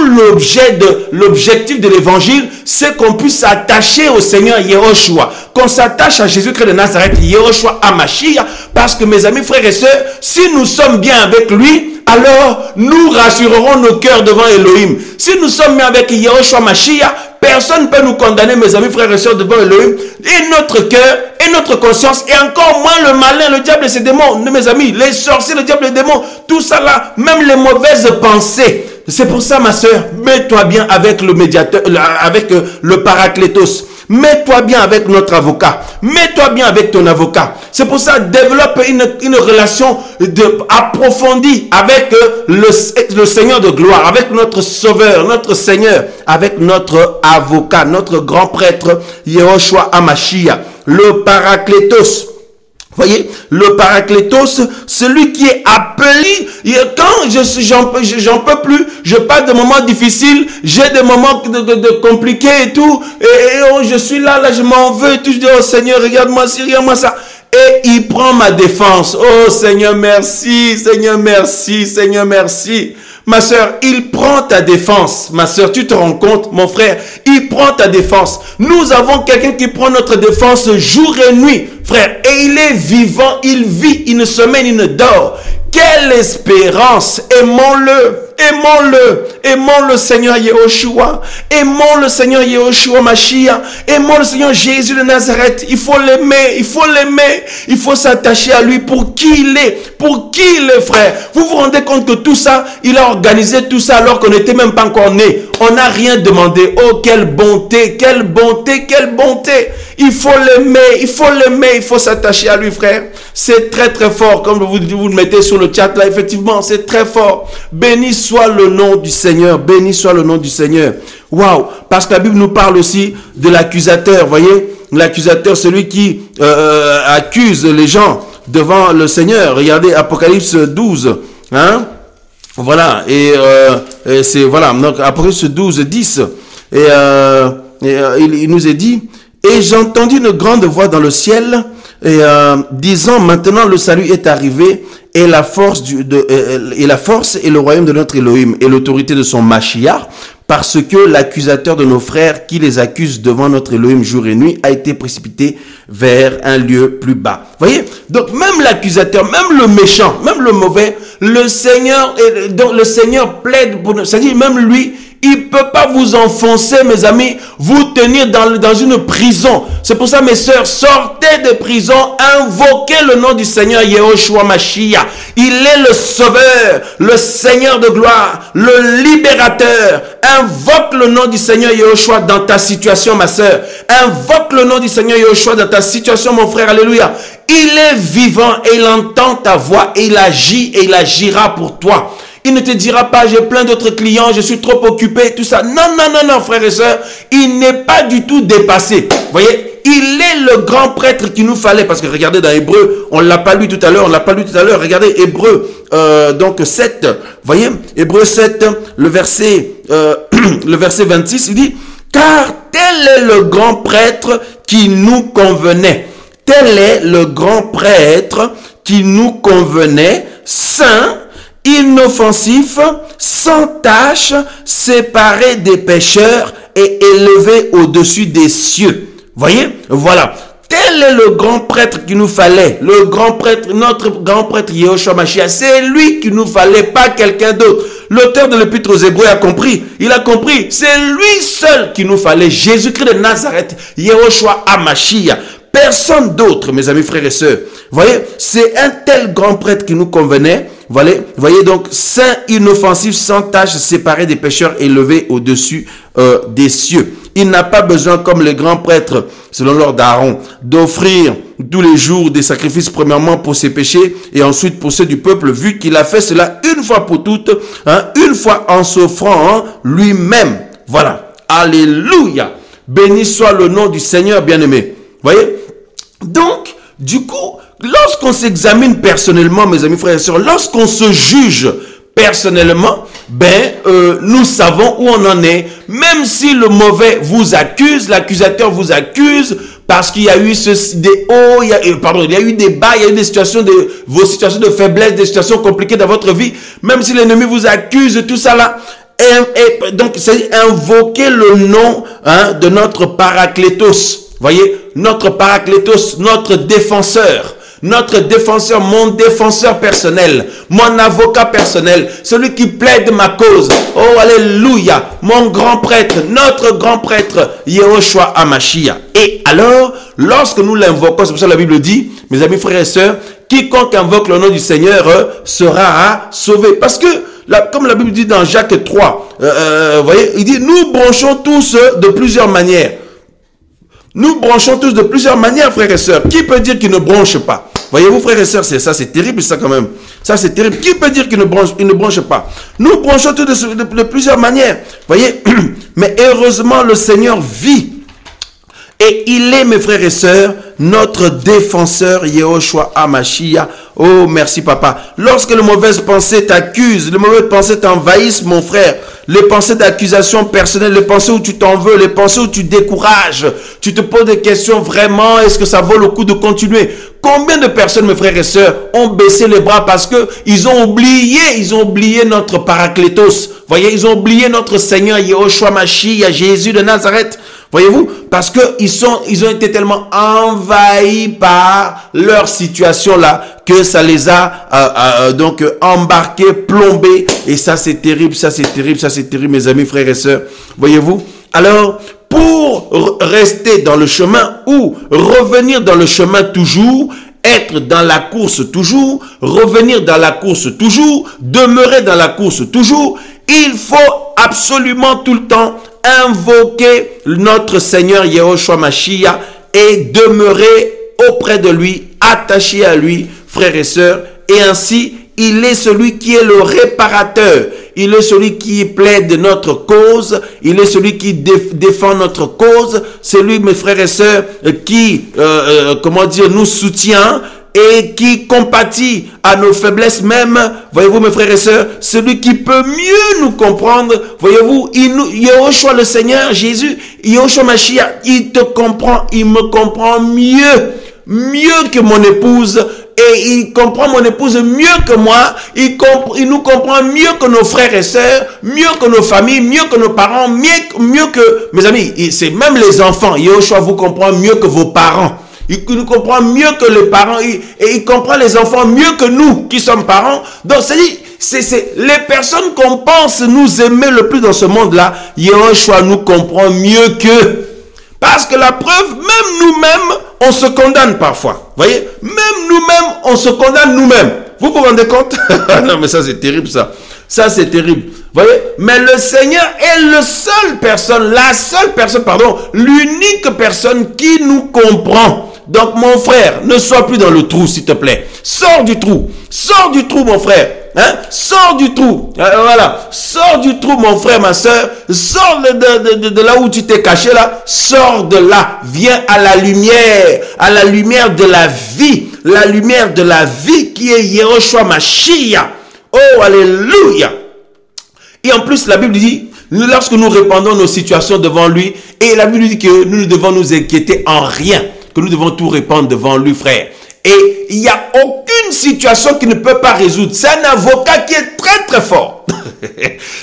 l'objectif de l'évangile, c'est qu'on puisse s'attacher au Seigneur Yahushua, qu'on s'attache à Jésus-Christ de Nazareth, Yahushua HaMashiach, parce que mes amis, frères et sœurs, si nous sommes bien avec lui, alors nous rassurerons nos cœurs devant Elohim. Si nous sommes bien avec Yahushua HaMashiach, personne ne peut nous condamner, mes amis, frères et sœurs, devant Elohim. Et notre cœur, et notre conscience, et encore moins le malin, le diable et ses démons. Mes amis, les sorciers, le diable et les démons, tout ça là, même les mauvaises pensées. C'est pour ça, ma soeur, mets-toi bien avec le médiateur, avec le paraclétos. Mets-toi bien avec notre avocat. Mets-toi bien avec ton avocat. C'est pour ça, développe une relation approfondie avec le Seigneur de gloire, avec notre Sauveur, notre Seigneur, avec notre avocat, notre grand prêtre, Yahushua HaMashiach, le paraclétos. Voyez, le paraclétos, celui qui est appelé, quand j'en peux plus, je passe des moments difficiles, j'ai des moments compliqués et tout, et je suis là, je m'en veux, et tout, je dis, oh Seigneur, regarde-moi ci, regarde-moi ça. et il prend ma défense. Oh Seigneur, merci, Seigneur, merci, Seigneur, merci. Ma sœur, il prend ta défense. Ma sœur, tu te rends compte, mon frère, il prend ta défense. Nous avons quelqu'un qui prend notre défense jour et nuit, frère. Et il est vivant, il vit, il ne sommeille, il ne dort. Quelle espérance! Aimons-le, aimons-le, aimons le Seigneur Yehoshua, aimons le Seigneur Yehoshua Mashiach, aimons le Seigneur Jésus de Nazareth. Il faut l'aimer, il faut l'aimer, il faut s'attacher à lui pour qui il est, frère. Vous vous rendez compte que tout ça, il a organisé tout ça alors qu'on n'était même pas encore né. On n'a rien demandé. Oh, quelle bonté, quelle bonté, quelle bonté. Il faut l'aimer, il faut l'aimer, il faut s'attacher à lui, frère. C'est très très fort, comme vous le mettez sur le chat là, effectivement, c'est très fort. Béni soit le nom du Seigneur, béni soit le nom du Seigneur. Waouh, parce que la Bible nous parle aussi de l'accusateur, voyez, l'accusateur, celui qui accuse les gens devant le Seigneur. Regardez Apocalypse 12, hein. Voilà, et c'est, voilà, donc Apocalypse 12, 10, il nous est dit, et j'entendis une grande voix dans le ciel, disant, maintenant le salut est arrivé, et la force et le royaume de notre Elohim, et l'autorité de son Mashiach, parce que l'accusateur de nos frères qui les accuse devant notre Elohim jour et nuit a été précipité vers un lieu plus bas. Voyez? Donc même l'accusateur, même le méchant, même le mauvais, le Seigneur plaide pour nous. C'est-à-dire même lui, il peut pas vous enfoncer, mes amis, vous tenir dans une prison. C'est pour ça, mes sœurs, sortez de prison, invoquez le nom du Seigneur Yehoshua Mashiach. Il est le sauveur, le Seigneur de gloire, le libérateur. Invoque le nom du Seigneur Yehoshua dans ta situation, ma sœur. Invoque le nom du Seigneur Yehoshua dans ta situation, mon frère. Alléluia. Il est vivant et il entend ta voix et il agit et il agira pour toi. Il ne te dira pas, j'ai plein d'autres clients, je suis trop occupé, tout ça. Non, non, non, non, frères et sœurs. Il n'est pas du tout dépassé. Vous voyez, il est le grand prêtre qu'il nous fallait. Parce que regardez dans Hébreu, on ne l'a pas lu tout à l'heure, Regardez Hébreu, donc 7. Vous voyez, Hébreu 7, le verset 26, il dit, car tel est le grand prêtre qui nous convenait. Tel est le grand prêtre qui nous convenait, saint, inoffensif, sans tache, séparé des pécheurs et élevé au-dessus des cieux. Voyez? Voilà. Tel est le grand prêtre qu'il nous fallait. Le grand prêtre, notre grand prêtre Yehoshua Mashiach. C'est lui qu'il nous fallait, pas quelqu'un d'autre. L'auteur de l'Épître aux Hébreux a compris. Il a compris. C'est lui seul qu'il nous fallait. Jésus-Christ de Nazareth. Yehoshua Mashiach. Personne d'autre, mes amis, frères et sœurs. Voyez, c'est un tel grand prêtre qui nous convenait. Voyez donc, saint, inoffensif, sans tache, séparé des pécheurs, élevé au-dessus des cieux. Il n'a pas besoin, comme les grands prêtres, selon l'ordre d'Aaron, d'offrir tous les jours des sacrifices, premièrement pour ses péchés et ensuite pour ceux du peuple, vu qu'il a fait cela une fois pour toutes, hein, une fois en s'offrant lui-même. Voilà. Alléluia. Béni soit le nom du Seigneur bien-aimé. Voyez? Donc, du coup, lorsqu'on s'examine personnellement, mes amis, frères et sœurs, lorsqu'on se juge personnellement, nous savons où on en est. Même si le mauvais vous accuse, l'accusateur vous accuse, parce qu'il y a eu des hauts, il y a eu des bas, il y a eu des situations vos situations de faiblesse, des situations compliquées dans votre vie, même si l'ennemi vous accuse, tout ça là, donc c'est invoquer le nom, hein, de notre Paraclétos. Voyez, notre Paraclétos, notre défenseur, mon défenseur personnel, mon avocat personnel, celui qui plaide ma cause. Oh, alléluia, mon grand prêtre, notre grand prêtre, Yehoshua Mashiach. Et alors, lorsque nous l'invoquons, c'est pour ça que la Bible dit, mes amis, frères et sœurs, quiconque invoque le nom du Seigneur sera sauvé. Parce que, comme la Bible dit dans Jacques 3, voyez, il dit, nous branchons tous de plusieurs manières. Nous branchons tous de plusieurs manières, frères et sœurs. Qui peut dire qu'il ne branche pas? Voyez-vous, frères et sœurs, c'est terrible, ça quand même. Ça, c'est terrible. Qui peut dire qu'il ne branche pas? Nous branchons tous de plusieurs manières. Voyez? Mais heureusement, le Seigneur vit. Et il est, mes frères et sœurs, notre défenseur, Yehoshua Mashiach. Oh, merci, papa. Lorsque les mauvaises pensées t'accusent, les mauvaises pensées t'envahissent, mon frère, les pensées d'accusation personnelle, les pensées où tu t'en veux, les pensées où tu décourages. Tu te poses des questions vraiment, est-ce que ça vaut le coup de continuer? Combien de personnes, mes frères et sœurs, ont baissé les bras parce que ils ont oublié notre Paraclétos. Voyez, ils ont oublié notre Seigneur Yehoshua Mashiach, Jésus de Nazareth. Voyez-vous, parce que ils ont été tellement envahis par leur situation là que ça les a donc embarqués, plombés. Et ça c'est terrible, ça c'est terrible, ça c'est terrible, mes amis, frères et sœurs. Voyez-vous. Alors, pour rester dans le chemin ou revenir dans le chemin toujours, être dans la course toujours, revenir dans la course toujours, demeurer dans la course toujours, il faut absolument tout le temps invoquer notre Seigneur Yehoshua Mashiach et demeurer auprès de lui, attaché à lui, frères et sœurs. Et ainsi, il est celui qui est le réparateur. Il est celui qui plaide notre cause. Il est celui qui défend notre cause. C'est lui, mes frères et sœurs, qui, nous soutient et qui compatit à nos faiblesses même. Voyez-vous, mes frères et sœurs, celui qui peut mieux nous comprendre. Voyez-vous, Yehoshua le Seigneur, Jésus, Yehoshua Mashiach, il te comprend, il me comprend mieux que mon épouse. Et il comprend mon épouse mieux que moi. Il nous comprend mieux que nos frères et sœurs, mieux que nos familles, mieux que nos parents, mieux que... Mes amis, c'est même les enfants. Yehoshua vous comprend mieux que vos parents. Il nous comprend mieux que les parents. Et il comprend les enfants mieux que nous qui sommes parents. Donc, c'est les personnes qu'on pense nous aimer le plus dans ce monde-là. Yehoshua nous comprend mieux qu'eux. Parce que la preuve, même nous-mêmes, on se condamne parfois. Voyez, même nous-mêmes, on se condamne nous-mêmes. Vous vous rendez compte? Non, mais ça, c'est terrible, ça. Ça, c'est terrible. Voyez, mais le Seigneur est l'unique personne qui nous comprend. Donc, mon frère, ne sois plus dans le trou, s'il te plaît. Sors du trou. Sors du trou, mon frère. Hein? Sors du trou. Voilà. Sors du trou, mon frère, ma soeur. Sors de là où tu t'es caché, là. Sors de là. Viens à la lumière de la vie. La lumière de la vie qui est Yehoshua Mashiach. Oh, alléluia. Et en plus, la Bible dit, lorsque nous répandons nos situations devant lui, et la Bible dit que nous ne devons nous inquiéter en rien, que nous devons tout répandre devant lui, frère. Et il n'y a aucune situation qu'il ne peut pas résoudre. C'est un avocat qui est très très fort.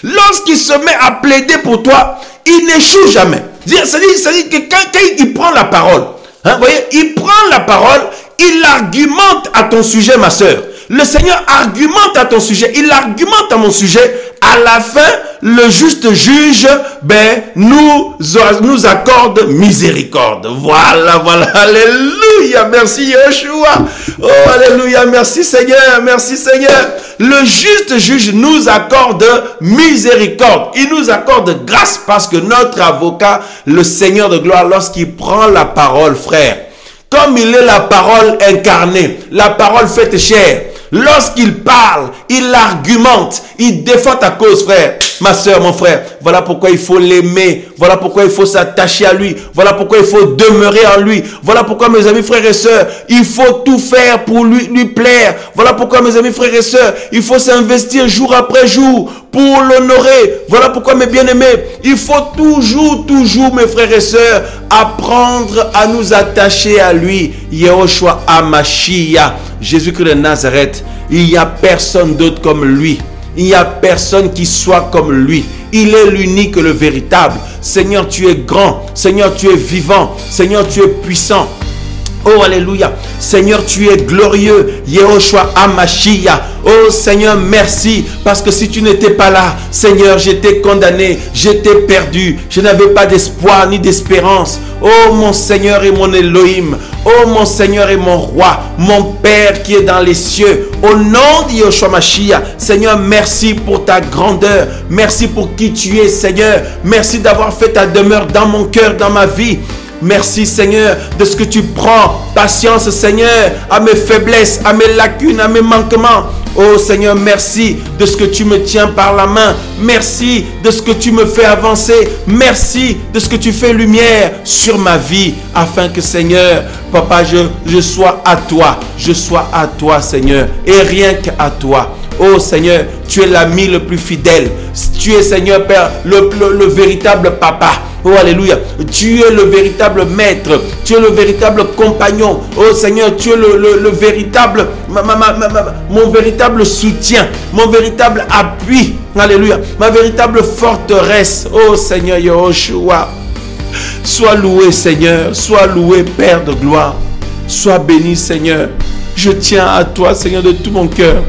Lorsqu'il se met à plaider pour toi, il n'échoue jamais. C'est-à-dire que quand il prend la parole, hein, voyez, il prend la parole, il argumente à ton sujet, ma soeur. Le Seigneur argumente à ton sujet, il argumente à mon sujet. À la fin, le juste juge, nous accorde miséricorde. Voilà. Alléluia. Merci Yeshua. Oh, alléluia. Merci Seigneur. Merci Seigneur. Le juste juge nous accorde miséricorde. Il nous accorde grâce parce que notre avocat, le Seigneur de gloire, lorsqu'il prend la parole, frère, comme il est la parole incarnée, la parole faite chair, lorsqu'il parle, il argumente, il défend ta cause, frère, ma soeur, mon frère. Voilà pourquoi il faut l'aimer. Voilà pourquoi il faut s'attacher à lui. Voilà pourquoi il faut demeurer en lui. Voilà pourquoi, mes amis, frères et sœurs, il faut tout faire pour lui plaire. Voilà pourquoi, mes amis, frères et sœurs, il faut s'investir jour après jour pour l'honorer. Voilà pourquoi, mes bien-aimés, il faut toujours, mes frères et sœurs, apprendre à nous attacher à lui. Yehoshua HaMashiach, Jésus-Christ de Nazareth. Il n'y a personne d'autre comme lui. Il n'y a personne qui soit comme lui. Il est l'unique, le véritable. Seigneur, tu es grand. Seigneur, tu es vivant. Seigneur, tu es puissant. Oh, alléluia. Seigneur, tu es glorieux. Yehoshua HaMashiach. Oh, Seigneur, merci. Parce que si tu n'étais pas là, Seigneur, j'étais condamné. J'étais perdu. Je n'avais pas d'espoir ni d'espérance. Oh, mon Seigneur et mon Elohim. Oh, mon Seigneur et mon roi. Mon Père qui est dans les cieux. Au nom de Yehoshua Mashiach. Seigneur, merci pour ta grandeur. Merci pour qui tu es, Seigneur. Merci d'avoir fait ta demeure dans mon cœur, dans ma vie. Merci Seigneur de ce que tu prends patience Seigneur à mes faiblesses, à mes lacunes, à mes manquements. Oh Seigneur, merci de ce que tu me tiens par la main. Merci de ce que tu me fais avancer. Merci de ce que tu fais lumière sur ma vie afin que Seigneur, Papa, je sois à toi. Je sois à toi Seigneur et rien qu'à toi. Oh Seigneur, tu es l'ami le plus fidèle. Tu es, Seigneur Père, le véritable papa. Oh alléluia. Tu es le véritable maître. Tu es le véritable compagnon. Oh Seigneur, tu es le véritable, mon véritable soutien, mon véritable appui. Alléluia. Ma véritable forteresse. Oh Seigneur Yahushua. Sois loué Seigneur. Sois loué Père de gloire. Sois béni Seigneur. Je tiens à toi Seigneur de tout mon cœur.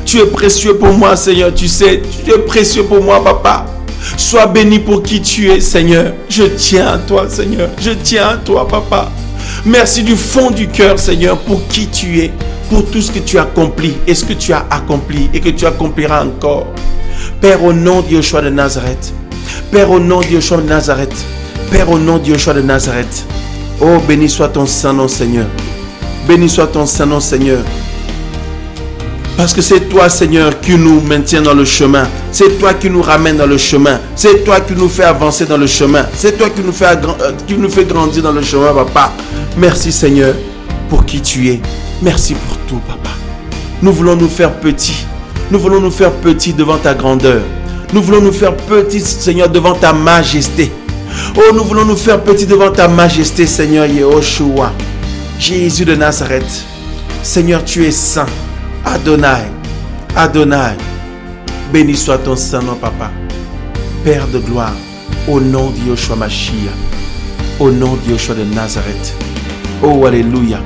Tu es précieux pour moi Seigneur. Tu sais, tu es précieux pour moi Papa. Sois béni pour qui tu es, Seigneur. Je tiens à toi, Seigneur. Je tiens à toi, Papa. Merci du fond du cœur, Seigneur, pour qui tu es, pour tout ce que tu as accompli et ce que tu as accompli et que tu accompliras encore. Père, au nom de Yeshua de Nazareth. Père, au nom de Yeshua de Nazareth. Père, au nom de Yeshua de Nazareth. Oh, béni soit ton Saint-Nom, Seigneur. Béni soit ton Saint-Nom, Seigneur. Parce que c'est toi, Seigneur, qui nous maintient dans le chemin. C'est toi qui nous ramène dans le chemin. C'est toi qui nous fait avancer dans le chemin. C'est toi qui nous fait grandir dans le chemin, Papa. Merci, Seigneur, pour qui tu es. Merci pour tout, Papa. Nous voulons nous faire petits. Nous voulons nous faire petits devant ta grandeur. Nous voulons nous faire petits, Seigneur, devant ta majesté. Oh, nous voulons nous faire petits devant ta majesté, Seigneur Yahushua. Jésus de Nazareth. Seigneur, tu es saint. Adonai, Adonai, béni soit ton Saint-Nom, Papa. Père de gloire, au nom de Yeshua Mashiach, au nom de Yeshua de Nazareth. Oh, alléluia.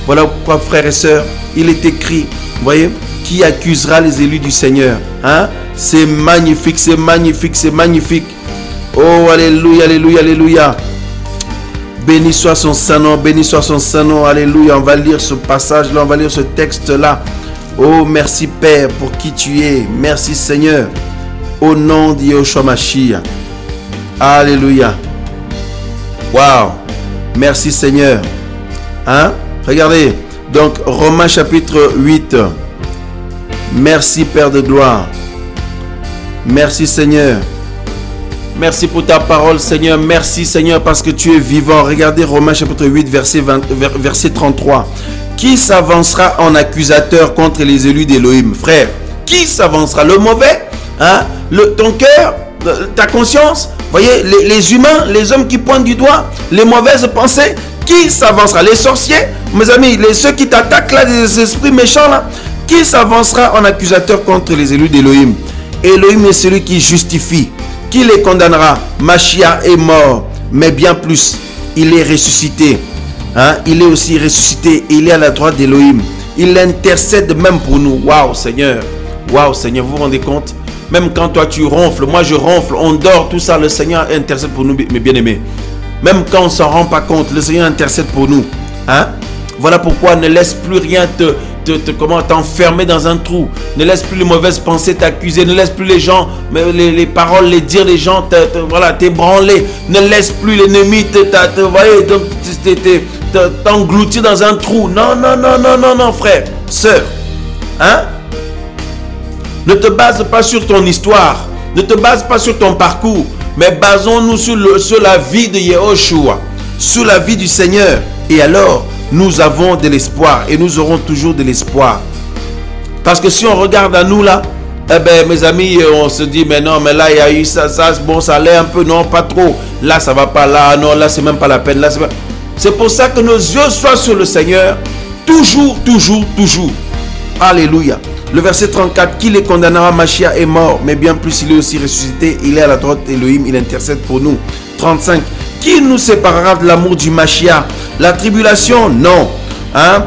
Voilà pourquoi, frères et sœurs, il est écrit, vous voyez, qui accusera les élus du Seigneur, hein? C'est magnifique, c'est magnifique, c'est magnifique. Oh, alléluia, alléluia, alléluia. Béni soit son Saint-Nom, béni soit son Saint-Nom, alléluia. On va lire ce passage-là, on va lire ce texte-là. Oh, merci Père pour qui tu es. Merci Seigneur. Au nom de Yeshua Mashiach. Alléluia. Waouh. Merci Seigneur. Hein? Regardez. Donc, Romains chapitre 8. Merci Père de gloire. Merci Seigneur. Merci pour ta parole Seigneur. Merci Seigneur parce que tu es vivant. Regardez Romains chapitre 8 verset 33. Qui s'avancera en accusateur contre les élus d'Élohim? Frère, qui s'avancera? Le mauvais, hein? Ton cœur, ta conscience, voyez, les humains, les hommes qui pointent du doigt, les mauvaises pensées, qui s'avancera? Les sorciers, mes amis, ceux qui t'attaquent là, des esprits méchants là, qui s'avancera en accusateur contre les élus d'Élohim? Élohim est celui qui justifie. Qui les condamnera? Mashiach est mort, mais bien plus, il est ressuscité. Hein? Il est aussi ressuscité. Il est à la droite d'Élohim. Il intercède même pour nous. Waouh Seigneur. Waouh Seigneur. Vous vous rendez compte? Même quand toi tu ronfles, moi je ronfle, on dort, tout ça, le Seigneur intercède pour nous, mes bien-aimés. Même quand on ne s'en rend pas compte, le Seigneur intercède pour nous. Hein? Voilà pourquoi ne laisse plus rien t'enfermer dans un trou. Ne laisse plus les mauvaises pensées t'accuser. Ne laisse plus les gens, les paroles, les dires des gens t'ébranler. Ne laisse plus l'ennemi t'engloutir dans un trou. Non, non, non, non, non, non, frère, sœur. Hein? Ne te base pas sur ton histoire. Ne te base pas sur ton parcours. Mais basons-nous sur la vie de Yahushua. Sur la vie du Seigneur. Et alors, nous avons de l'espoir et nous aurons toujours de l'espoir. Parce que si on regarde à nous là, eh ben mes amis, on se dit mais non, mais là il y a eu ça, bon ça allait un peu, non pas trop. Là ça va pas, là non, là c'est même pas la peine. Là c'est pour ça que nos yeux soient sur le Seigneur, toujours, toujours, toujours. Alléluia. Le verset 34, qui les condamnera? Mashiach est mort, mais bien plus il est aussi ressuscité, il est à la droite d'Élohim, il intercède pour nous. 35, qui nous séparera de l'amour du Mashiach? La tribulation? Non. Hein?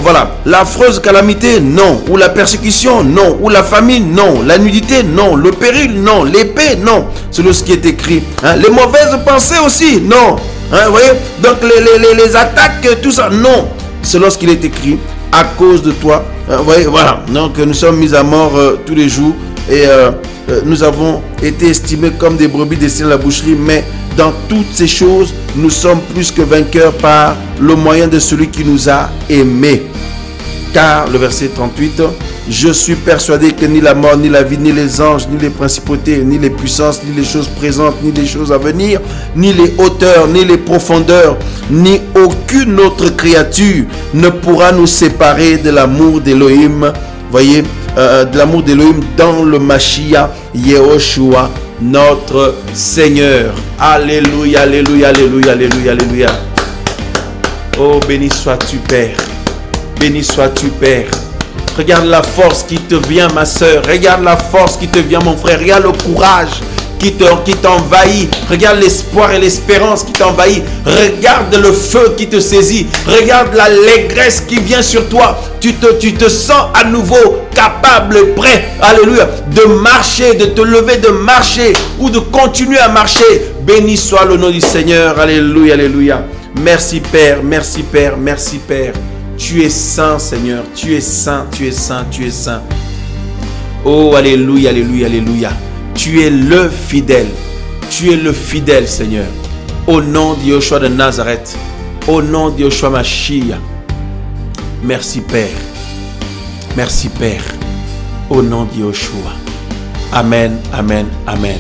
Voilà. L'affreuse calamité? Non. Ou la persécution? Non. Ou la famine? Non. La nudité? Non. Le péril? Non. L'épée? Non. C'est ce qui est écrit. Hein? Les mauvaises pensées aussi? Non. Hein? Vous voyez? Donc les attaques, tout ça? Non. C'est lorsqu'il est écrit, à cause de toi. Vous voyez? Voilà. Donc nous sommes mis à mort tous les jours. Et nous avons été estimés comme des brebis destinées à la boucherie, mais dans toutes ces choses, nous sommes plus que vainqueurs par le moyen de celui qui nous a aimés. Car, le verset 38, Je suis persuadé que ni la mort, ni la vie, ni les anges, ni les principautés, ni les puissances, ni les choses présentes, ni les choses à venir, ni les hauteurs, ni les profondeurs, ni aucune autre créature ne pourra nous séparer de l'amour d'Élohim. Voyez, de l'amour d'Élohim dans le Mashiach Yehoshua, notre Seigneur. Alléluia, alléluia, alléluia, alléluia, alléluia. Oh, béni sois-tu, Père. Béni sois-tu, Père. Regarde la force qui te vient, ma soeur. Regarde la force qui te vient, mon frère. Regarde le courage qui t'envahit. Regarde l'espoir et l'espérance qui t'envahit. Regarde le feu qui te saisit. Regarde l'allégresse qui vient sur toi. Tu te sens à nouveau capable, prêt, alléluia, de marcher, de te lever, de marcher ou de continuer à marcher. Béni soit le nom du Seigneur. Alléluia, alléluia. Merci Père, merci Père, merci Père. Tu es saint, Seigneur. Tu es saint, tu es saint, tu es saint. Oh, alléluia, alléluia, alléluia. Tu es le fidèle. Tu es le fidèle, Seigneur. Au nom de Yeshua de Nazareth. Au nom de Yeshua Mashiach. Merci, Père. Merci, Père. Au nom de Yeshua. Amen, amen, amen.